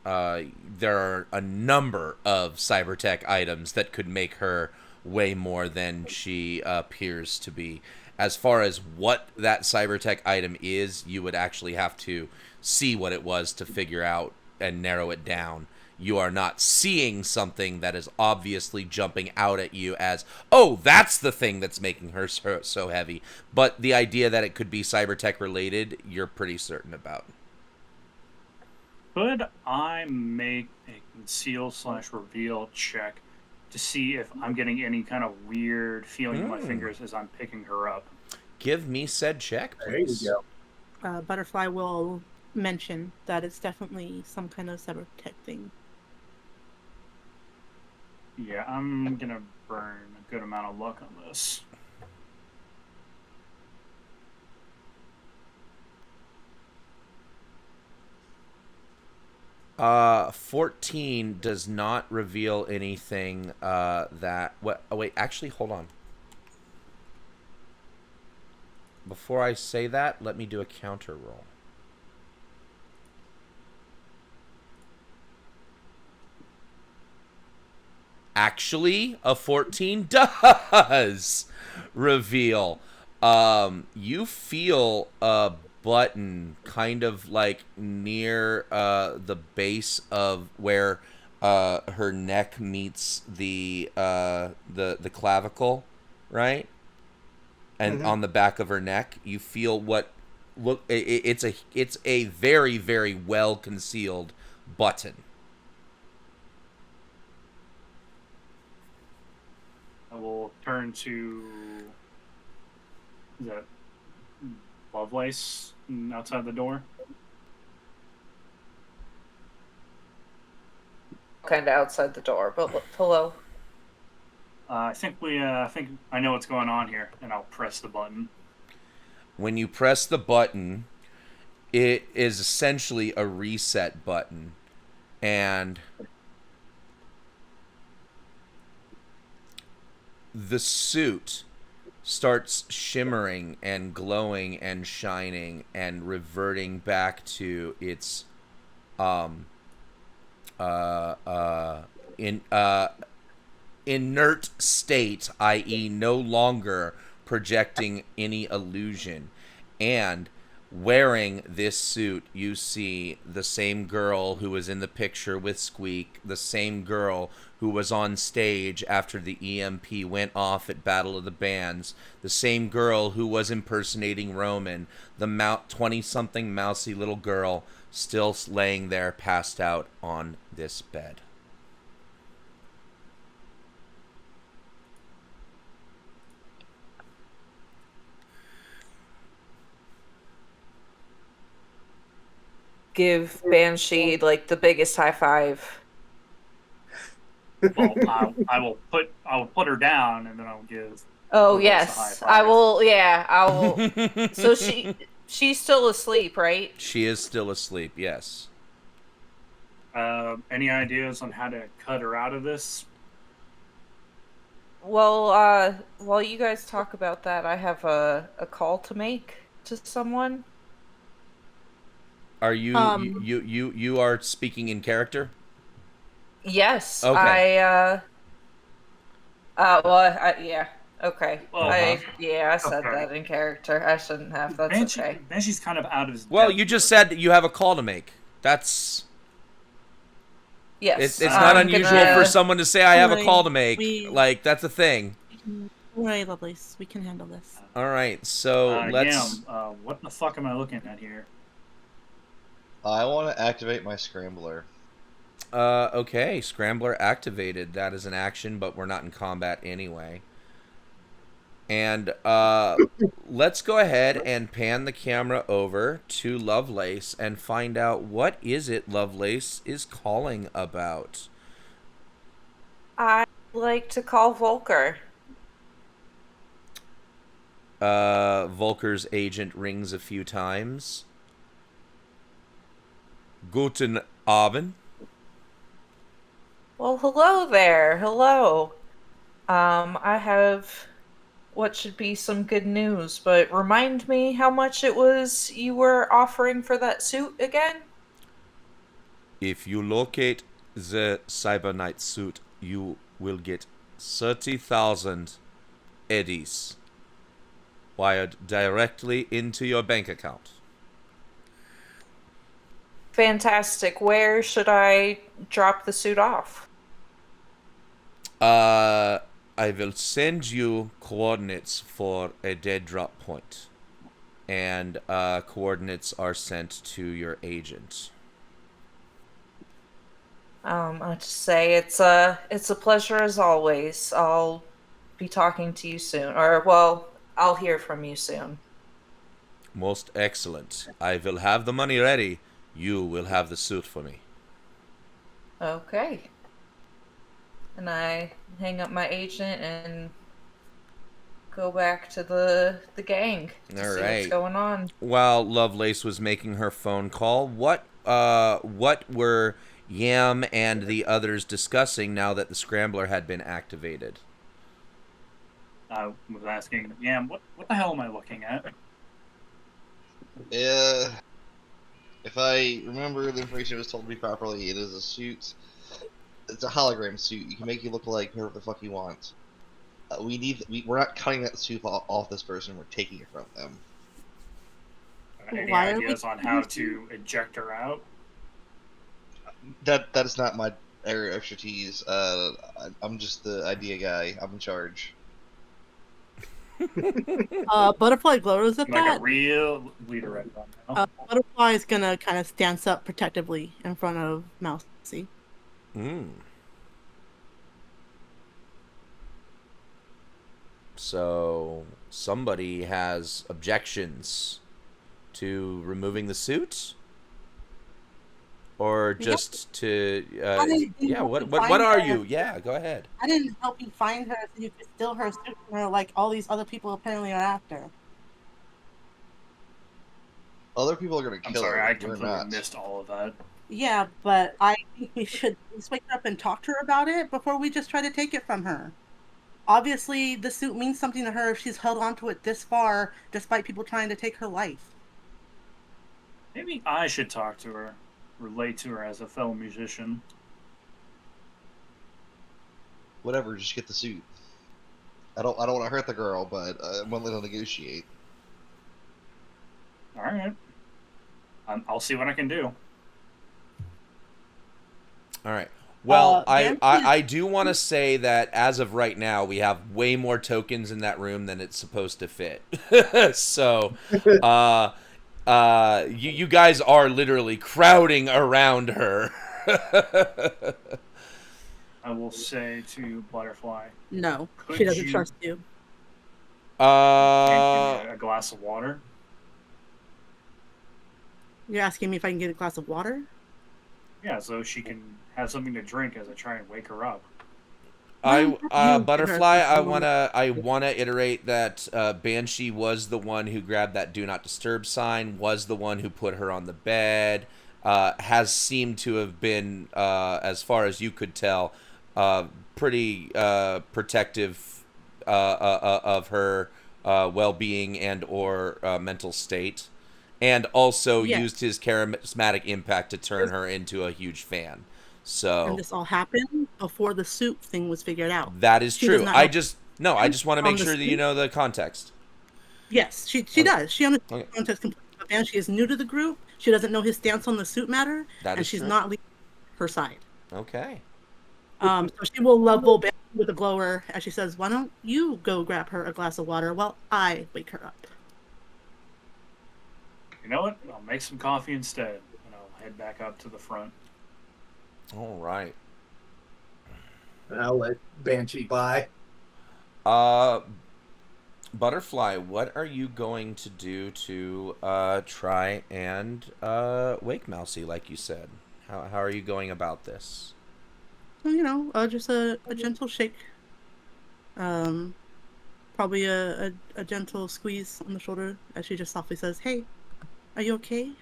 S1: are a number of cybertech items that could make her way more than she appears to be. As far as what that cybertech item is, you would actually have to see what it was to figure out and narrow it down. You are not seeing something that is obviously jumping out at you as, oh, that's the thing that's making her so heavy. But the idea that it could be cybertech related, you're pretty certain about.
S2: Could I make a conceal/reveal check to see if I'm getting any kind of weird feeling in my fingers as I'm picking her up?
S1: Give me said check,
S5: There you
S1: please.
S5: go.
S4: Butterfly will mention that it's definitely some kind of cybertech thing.
S2: Yeah, I'm gonna burn a good amount of luck on this.
S1: Uh, 14 does not reveal anything that... What? Oh, wait, actually, hold on. Before I say that, let me do a counter roll. Actually, a 14 does reveal. You feel a button kind of like near the base of where her neck meets the clavicle, right? And on the back of her neck, you feel what it's a very, very well concealed button.
S2: I will turn to the Lovelace outside the door.
S3: Kind of outside the door, but hello.
S2: I think I know what's going on here, and I'll press the button.
S1: When you press the button, it is essentially a reset button, and the suit starts shimmering and glowing and shining and reverting back to its inert state, i.e. no longer projecting any illusion. And wearing this suit, you see the same girl who was in the picture with Squeak, the same girl who was on stage after the EMP went off at Battle of the Bands, the same girl who was impersonating Roman, the 20-something mousy little girl still laying there passed out on this bed.
S3: Give Banshee like the biggest high five.
S2: Well, I'll put her down, and then I'll give.
S3: Oh
S2: Lovelace a high
S3: yes,
S2: five.
S3: I will. Yeah, I will. So she's still asleep, right?
S1: She is still asleep, yes.
S2: Any ideas on how to cut her out of this?
S3: Well, while you guys talk about that, I have a call to make to someone.
S1: Are you you are speaking in character?
S3: Yes.
S1: Okay.
S3: Yeah. Okay.
S2: Well,
S3: I said
S2: okay.
S3: that in character. I shouldn't have. That's okay.
S2: Banshee's kind of out of his
S1: Well,
S2: depth
S1: you just
S2: here.
S1: said that you have a call to make. That's
S3: Yes.
S1: it's not
S3: I'm
S1: unusual
S3: gonna-
S1: for someone to say I have a call to make.
S4: We-
S1: Like that's a thing.
S4: Alright, Lovelace, we can handle this.
S1: All right, so let's.
S2: What the fuck am I looking at here?
S6: I want to activate my scrambler.
S1: Okay, Scrambler activated. That is an action, but we're not in combat anyway. And let's go ahead and pan the camera over to Lovelace and find out what is it Lovelace is calling about.
S3: I'd like to call Volker.
S1: Volker's agent rings a few times. Guten Abend.
S3: Well, hello there. Hello. I have what should be some good news, but remind me how much it was you were offering for that suit again?
S1: If you locate the Cyberknight suit, you will get 30,000 eddies wired directly into your bank account.
S3: Fantastic. Where should I drop the suit off?
S1: I will send you coordinates for a dead drop point, and coordinates are sent to your agent.
S3: I just say it's a pleasure as always. I'll be talking to you soon, or well, I'll hear from you soon.
S1: Most excellent. I will have the money ready. You will have the suit for me.
S3: Okay. And I hang up my agent and go back to the gang to
S1: All
S3: see
S1: right.
S3: what's going on.
S1: While Lovelace was making her phone call, what were Yam and the others discussing now that the scrambler had been activated?
S2: I was asking, yeah, what the hell am I looking at?
S6: If I remember the information that was told to me properly, it is a suit. It's a hologram suit. You can make you look like whoever the fuck you want. We're not cutting that suit off this person. We're taking it from them.
S2: Any
S4: Why are
S2: ideas
S4: we-
S2: on how to eject her out?
S6: That is not my area of expertise. I'm just the idea guy. I'm in charge.
S4: Butterfly glows at
S2: Like
S4: that.
S2: a real leader right now.
S4: Butterfly is gonna kind of stance up protectively in front of Mousy.
S1: So somebody has objections to removing the suit, or just to yeah. What are you? Yeah, go ahead.
S4: I didn't help you find her so you could steal her suit from her like all these other people apparently are after.
S6: Other people are gonna
S2: I'm
S6: kill
S2: sorry,
S6: her.
S2: I
S6: We're
S2: completely
S6: not.
S2: missed all of that.
S4: Yeah, but I think we should just wake her up and talk to her about it before we just try to take it from her. Obviously, the suit means something to her if she's held onto it this far, despite people trying to take her life.
S2: Maybe I should talk to her, relate to her as a fellow musician.
S6: Whatever. Just get the suit. I don't want to hurt the girl, but I'm willing to negotiate.
S2: All right. I'll see what I can do.
S1: All right. Well,
S4: Banshee-
S1: I do want to say that as of right now, we have way more tokens in that room than it's supposed to fit. So, you guys are literally crowding around her.
S2: I will say to Butterfly,
S4: No,
S2: Could
S4: she doesn't
S2: you-
S4: trust you.
S2: "Can you get a glass of water?"
S4: You're asking me if I can get a glass of water?
S2: Yeah, so she can have something to drink as I try and wake her up.
S1: Butterfly, I wanna iterate that Banshee was the one who grabbed that do not disturb sign, was the one who put her on the bed, has seemed to have been, as far as you could tell, pretty protective of her well-being and or mental state, and also
S4: Yes.
S1: used his charismatic impact to turn her into a huge fan. So
S4: And this all happened before the suit thing was figured out.
S1: that is
S4: She does
S1: true.
S4: not
S1: I
S4: know-
S1: just want to
S4: on
S1: make
S4: the
S1: sure that you
S4: suit?
S1: know the context.
S4: Yes, she
S1: Okay.
S4: does. She understands
S1: Okay.
S4: the context completely. But Banshee is new to the group. She doesn't know his stance on the suit matter,
S1: That
S4: and
S1: is
S4: she's
S1: true.
S4: not leaving her side.
S1: Okay.
S4: So she will level Banshee with a glower as she says, "Why don't you go grab her a glass of water while I wake her up?"
S2: You know what? I'll make some coffee instead, and I'll head back up to the front.
S1: All right.
S5: I'll let Banshee by.
S1: Butterfly, what are you going to do to try and wake Mousy, like you said? How are you going about this?
S4: So, just a gentle shake. Um, Probably a gentle squeeze on the shoulder as she just softly says, "Hey, are you okay?"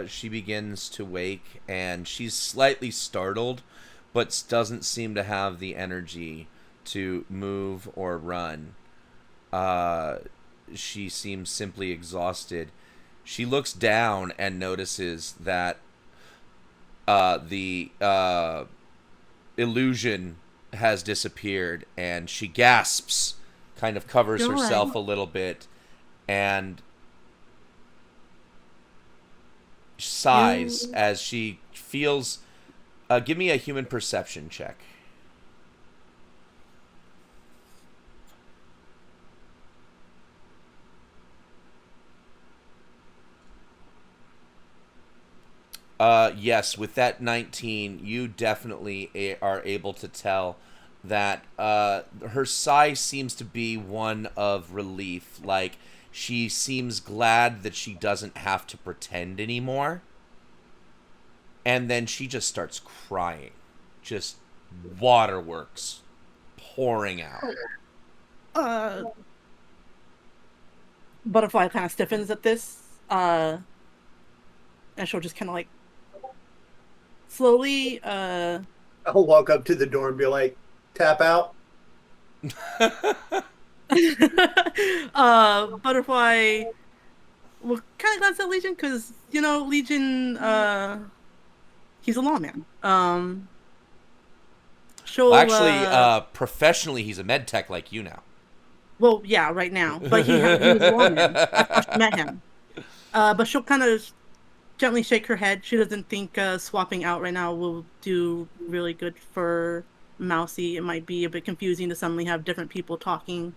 S1: She begins to wake, and she's slightly startled, but doesn't seem to have the energy to move or run. Uh, she seems simply exhausted. She looks down and notices that the illusion has disappeared, and she gasps, kind of covers
S4: You're all right.
S1: herself a little bit, and sighs
S4: You
S1: as she feels. Give me a human perception check. Yes, with that 19, you definitely are able to tell that her sigh seems to be one of relief. Like, she seems glad that she doesn't have to pretend anymore. And then she just starts crying. Just waterworks pouring out.
S4: uh Butterfly kind of stiffens at this. And she'll just kind of like slowly
S5: I'll walk up to the door and be like, tap out.
S4: Butterfly will kind of glance at Legion because Legion he's a lawman.
S1: Well,
S4: She'll
S1: actually, professionally, he's a med tech like you now.
S4: well, yeah, right now, but he was a lawman. That's how she met him. But she'll kind of gently shake her head. She doesn't think swapping out right now will do really good for Mousy. It might be a bit confusing to suddenly have different people talking.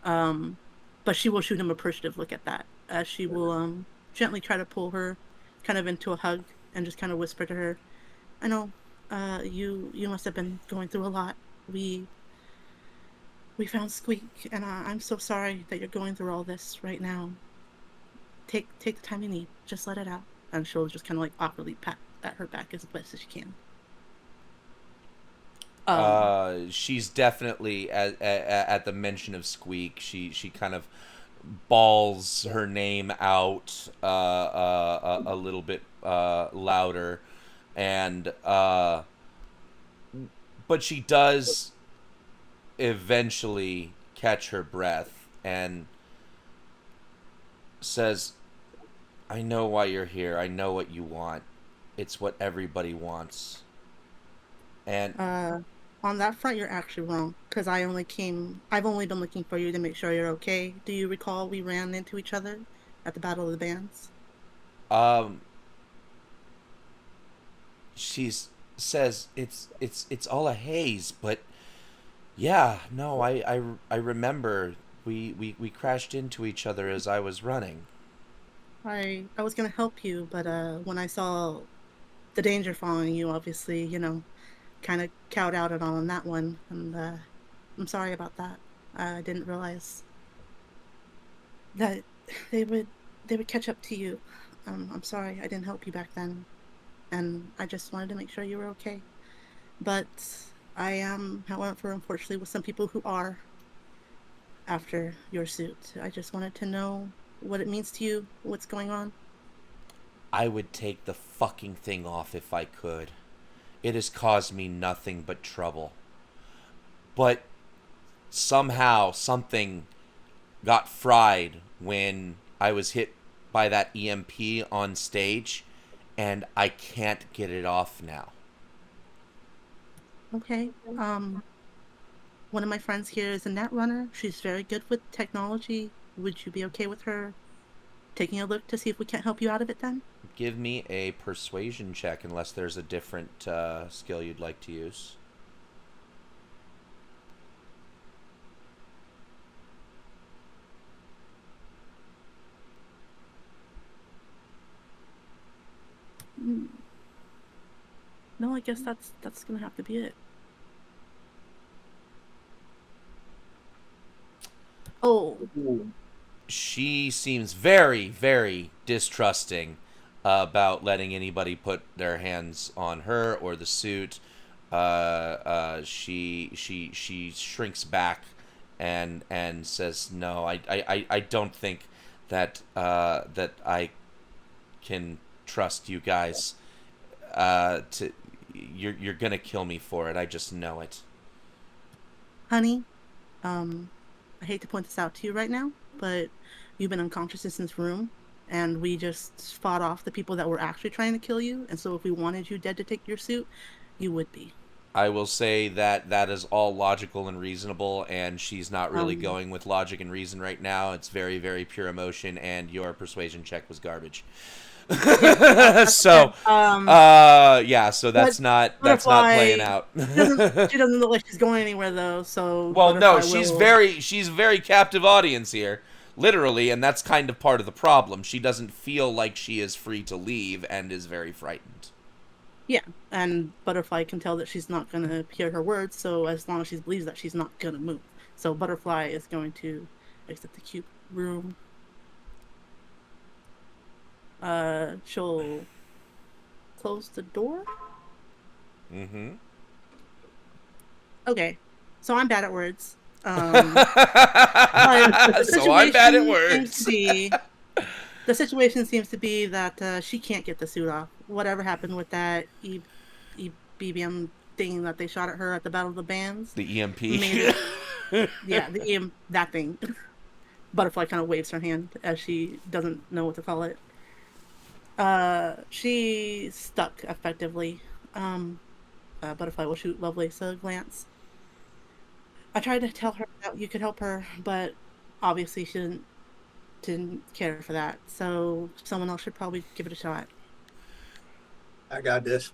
S4: Um, but she will shoot him a appreciative look at that. She will gently try to pull her kind of into a hug and just kind of whisper to her, "I know, you must have been going through a lot. We we found Squeak, and I'm so sorry that you're going through all this right now. Take the time you need. Just let it out." And she'll just kind of like awkwardly pat at her back as best as she can.
S1: She's definitely at the mention of Squeak. She kind of bawls her name out a little bit louder, and but she does eventually catch her breath and says, "I know why you're here. I know what you want. It's what everybody wants." And
S4: Uh, on that front, you're actually wrong because I've only been looking for you to make sure you're okay. Do you recall we ran into each other at the Battle of the Bands?
S1: um, she says it's all a haze, but yeah, no, I remember we crashed into each other as I was running.
S4: I was gonna help you, but when I saw the danger following you, obviously, kind of cowed out and all on that one, and I'm sorry about that. I didn't realize that they would they would catch up to you. I'm sorry I didn't help you back then, and I just wanted to make sure you were okay. But I am, however, unfortunately, with some people who are after your suit. I just wanted to know what it means to you, what's going on.
S1: I would take the fucking thing off if I could. It has caused me nothing but trouble. But somehow something got fried when I was hit by that EMP on stage, and I can't get it off now.
S4: Okay. One of my friends here is a net runner. She's very good with technology. Would you be okay with her taking a look to see if we can't help you out of it then?
S1: Give me a persuasion check unless there's a different skill you'd like to use.
S4: Hmm. No, I guess that's gonna have to be it.
S5: Ooh.
S1: she seems very, very distrusting about letting anybody put their hands on her or the suit. She shrinks back and says, "No, I don't think that I can trust you guys. To you're gonna kill me for it. I just know it."
S4: Honey, I hate to point this out to you right now, but you've been unconscious in this room, and we just fought off the people that were actually trying to kill you. And so, if we wanted you dead to take your suit, you would be.
S1: I will say that that is all logical and reasonable, and she's not really
S4: Um,
S1: going with logic and reason right now. It's very, very pure emotion, and your persuasion check was garbage. So, yeah, so
S4: but
S1: that's not playing
S4: Butterfly
S1: out.
S4: she doesn't look like she's going anywhere though. So
S1: Well, no,
S4: Butterfly
S1: she's
S4: will.
S1: very captive audience here, literally, and that's kind of part of the problem. She doesn't feel like she is free to leave and is very frightened.
S4: Yeah, and Butterfly can tell that she's not gonna hear her words. So as long as she believes that, she's not gonna move. So Butterfly is going to exit the cube room. She'll close the door.
S1: Mm-hmm.
S4: Okay, so I'm bad at words. But the
S1: So I'm bad at
S4: situation seems to
S1: words.
S4: be the situation seems to be that she can't get the suit off. Whatever happened with that BBM thing that they shot at her at the Battle of the Bands
S1: The EMP.
S4: made it. Yeah, that thing. Butterfly kind of waves her hand as she doesn't know what to call it. She's stuck effectively. Butterfly will shoot Lovelace a glance. I tried to tell her that you could help her, but obviously she didn't care for that. So someone else should probably give it a shot.
S5: I got this.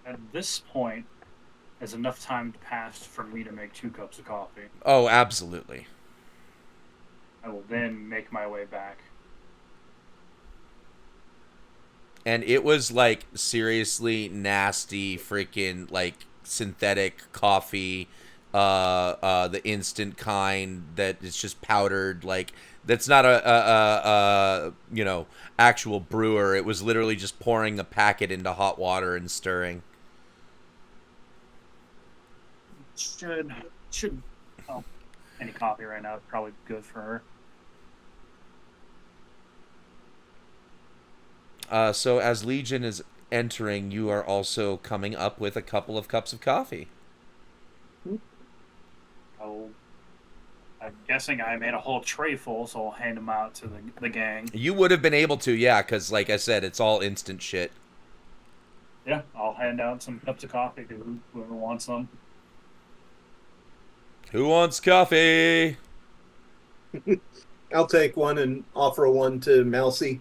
S2: At this point, there's enough time passed for me to make 2 cups of coffee.
S1: Oh, absolutely.
S2: I will then make my way back.
S1: And it was like seriously nasty freaking like synthetic coffee, the instant kind that is just powdered, like that's not a actual brewer. It was literally just pouring a packet into hot water and stirring.
S2: Should oh, any coffee right now is probably good for her.
S1: So as Legion is entering, you are also coming up with a couple of cups of coffee.
S2: Oh, I'm guessing I made a whole tray full, so I'll hand them out to the gang.
S1: You would have been able to, yeah, because like I said, it's all instant shit.
S2: Yeah, I'll hand out some cups of coffee to whoever wants some.
S1: Who wants coffee?
S5: I'll take one and offer one to Mousy.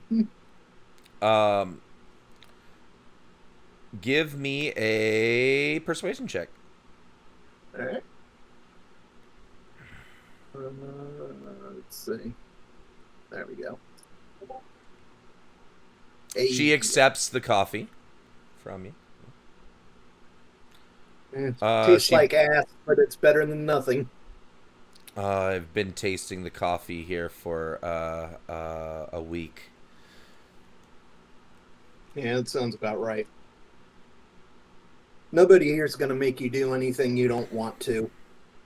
S1: Give me a persuasion check.
S5: All right. Let's see. There we go.
S1: She accepts the coffee from you.
S5: Tastes like ass, but it's better than nothing.
S1: I've been tasting the coffee here for a week.
S5: Yeah, that sounds about right. Nobody here is going to make you do anything you don't want to.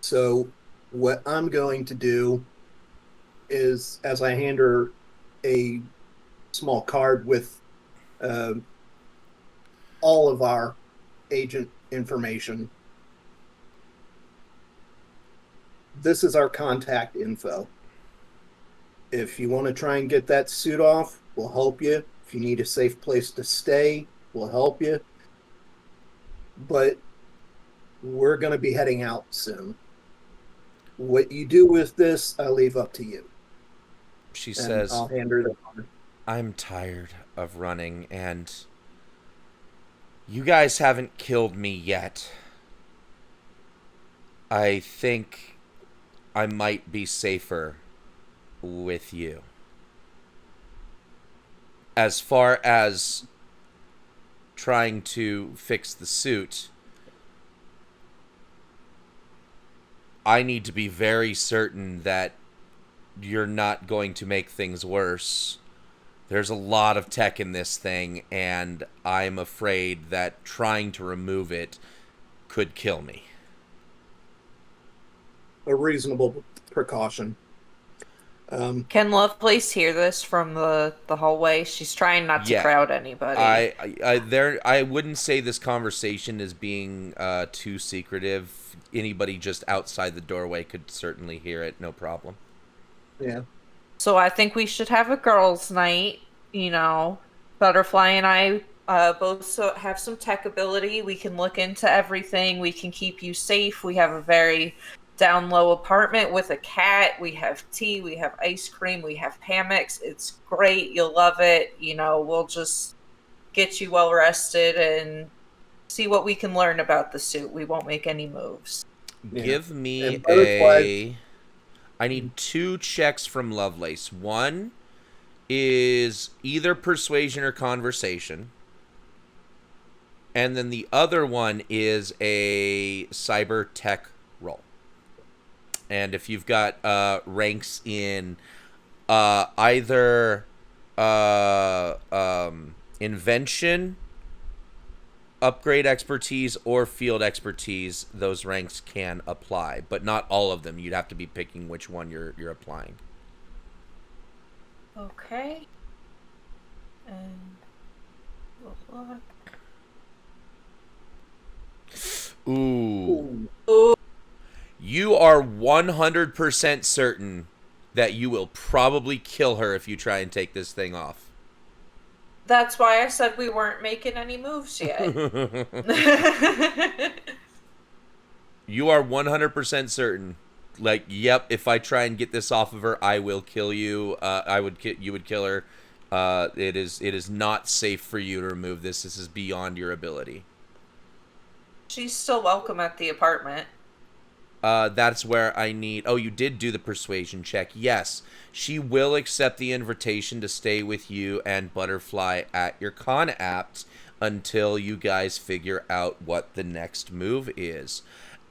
S5: So what I'm going to do is, as I hand her a small card with all of our agent information, this is our contact info. If you want to try and get that suit off, we'll help you. If you need a safe place to stay, we'll help you. But we're going to be heading out soon. What you do with this, I leave up to you.
S1: She
S5: And
S1: says,
S5: I'll hand her the card.
S1: I'm tired of running, and you guys haven't killed me yet. I think I might be safer with you. As far as trying to fix the suit, I need to be very certain that you're not going to make things worse. There's a lot of tech in this thing, and I'm afraid that trying to remove it could kill me.
S5: A reasonable precaution.
S3: Can Lovelace hear this from the hallway? She's trying not to
S1: Yeah.
S3: crowd anybody.
S1: I wouldn't say this conversation is being too secretive. Anybody just outside the doorway could certainly hear it, no problem.
S5: Yeah.
S3: So I think we should have a girls' night. You know, Butterfly and I both have some tech ability. We can look into everything. We can keep you safe. We have a very down low apartment with a cat. We have tea. We have ice cream. We have hammocks. It's great. You'll love it. You know, we'll just get you well rested and see what we can learn about the suit. We won't make any moves.
S5: Yeah.
S1: Give me
S5: And Butterfly-
S1: I need 2 checks from Lovelace. One is either persuasion or conversation. And then the other one is a cyber tech roll. And if you've got ranks in either invention, upgrade expertise, or field expertise, those ranks can apply, but not all of them. You'd have to be picking which one you're applying.
S3: Okay. And we'll look.
S1: Ooh.
S3: Ooh.
S1: You are 100% certain that you will probably kill her if you try and take this thing off.
S3: That's why I said we weren't making any moves yet.
S1: You are 100% certain. Like, yep, if I try and get this off of her, I will kill you. You would kill her. It is not safe for you to remove this. This is beyond your ability.
S3: She's still welcome at the apartment.
S1: That's where I need... Oh, you did do the persuasion check. Yes, she will accept the invitation to stay with you and Butterfly at your con apt until you guys figure out what the next move is.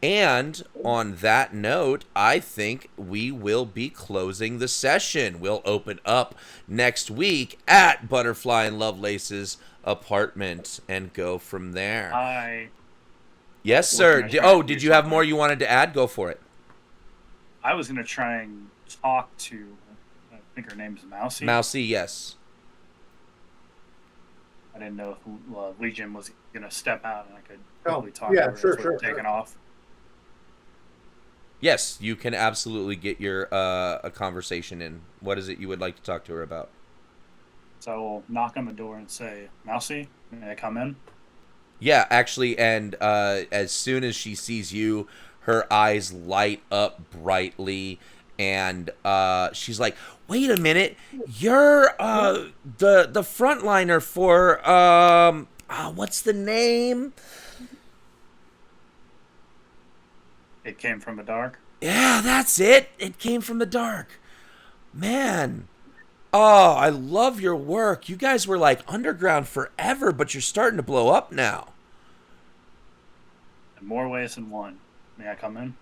S1: And on that note, I think we will be closing the session. We'll open up next week at Butterfly and Lovelace's apartment and go from there. Yes, sir. Did you have more you wanted to add? Go for it.
S2: I was going to try and talk to, I think her name's Mousy.
S1: Mousy, yes.
S2: I didn't know if Legion was going to step out and I could
S5: Oh,
S2: probably talk
S5: yeah,
S2: to her
S5: sure,
S2: if we were
S5: sure,
S2: taking
S5: sure.
S2: off.
S1: Yes, you can absolutely get your a conversation in. What is it you would like to talk to her about?
S2: So I will knock on the door and say, Mousy, may I come in?
S1: Yeah, actually, and as soon as she sees you, her eyes light up brightly, and she's like, "Wait a minute, you're the frontliner for what's the name?"
S2: It came from the dark.
S1: Yeah, that's it. It came from the dark. Man. Oh, I love your work. You guys were like underground forever, but you're starting to blow up now.
S2: In more ways than one. May I come in?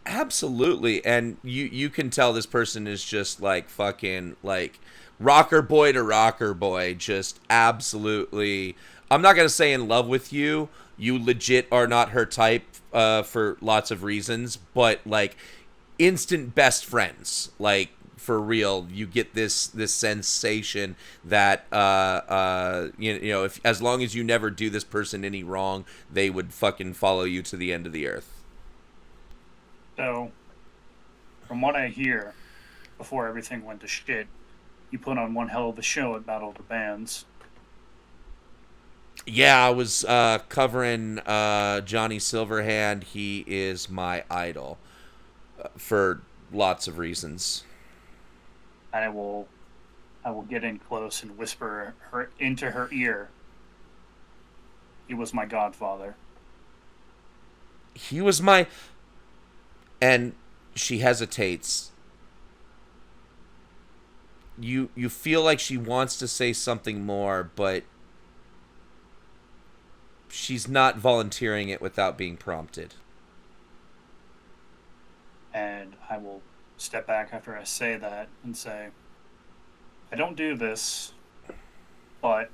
S1: Absolutely. And you can tell this person is just like fucking like rocker boy to rocker boy. Just absolutely. I'm not going to say in love with you. You legit are not her type for lots of reasons, but like instant best friends. Like for real, you get this sensation that you know, if as long as you never do this person any wrong, they would fucking follow you to the end of the earth.
S2: So, from what I hear, before everything went to shit, you put on one hell of a show at Battle of the Bands.
S1: Yeah, I was covering Johnny Silverhand. He is my idol for lots of reasons.
S2: I will get in close and whisper her into her ear. He was my godfather.
S1: He was my... And she hesitates. You feel like she wants to say something more, but she's not volunteering it without being prompted.
S2: And I will step back after I say that and say, I don't do this, but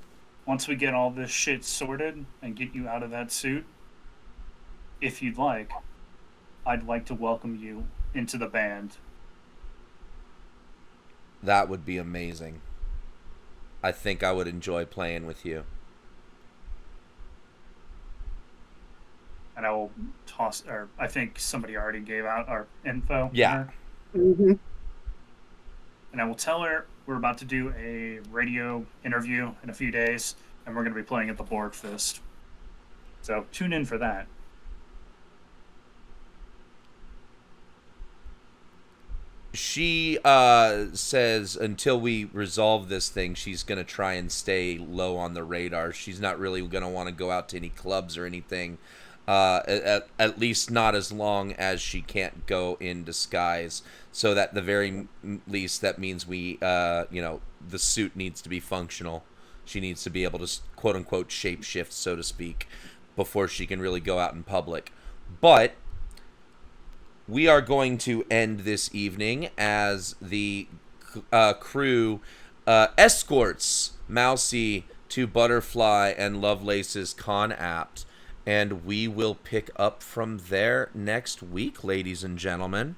S2: once we get all this shit sorted and get you out of that suit, if you'd like, I'd like to welcome you into the band.
S1: That would be amazing. I think I would enjoy playing with you.
S2: And I will toss, or I think somebody already gave out our info.
S1: Yeah.
S5: Mhm.
S2: And I will tell her we're about to do a radio interview in a few days, and we're going to be playing at the Borg Fist. So tune in for that.
S1: She says until we resolve this thing, she's going to try and stay low on the radar. She's not really going to want to go out to any clubs or anything, at least not as long as she can't go in disguise. So that the very least, that means we, the suit needs to be functional. She needs to be able to, quote unquote, shapeshift, so to speak, before she can really go out in public. But we are going to end this evening as the crew escorts Mousy to Butterfly and Lovelace's con apt. And we will pick up from there next week, ladies and gentlemen.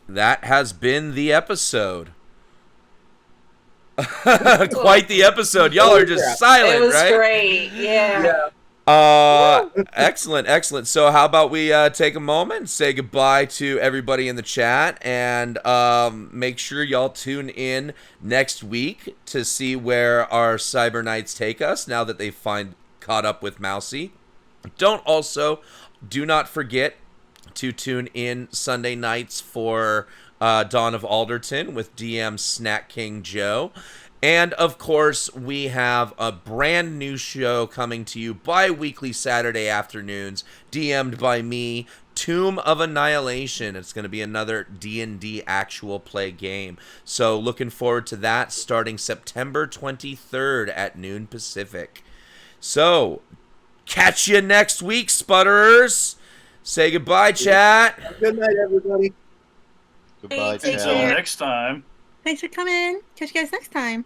S1: That has been the episode. Quite the episode. Y'all are just silent,
S3: It was
S1: right?
S3: great. Yeah.
S1: Excellent. So how about we take a moment, say goodbye to everybody in the chat, and make sure y'all tune in next week to see where our Cyberknights take us now that they've caught up with Mousy. Do not forget to tune in Sunday nights for Dawn of Alderton with DM Snack King Joe. And, of course, we have a brand new show coming to you bi-weekly Saturday afternoons, DM'd by me, Tomb of Annihilation. It's going to be another D&D actual play game. So, looking forward to that starting September 23rd at noon Pacific. So, catch you next week, Sputterers. Say goodbye, chat.
S5: Good night, everybody.
S6: Goodbye,
S3: Take
S6: chat.
S2: Until
S3: care.
S2: next time.
S4: Thanks for coming. Catch you guys next time.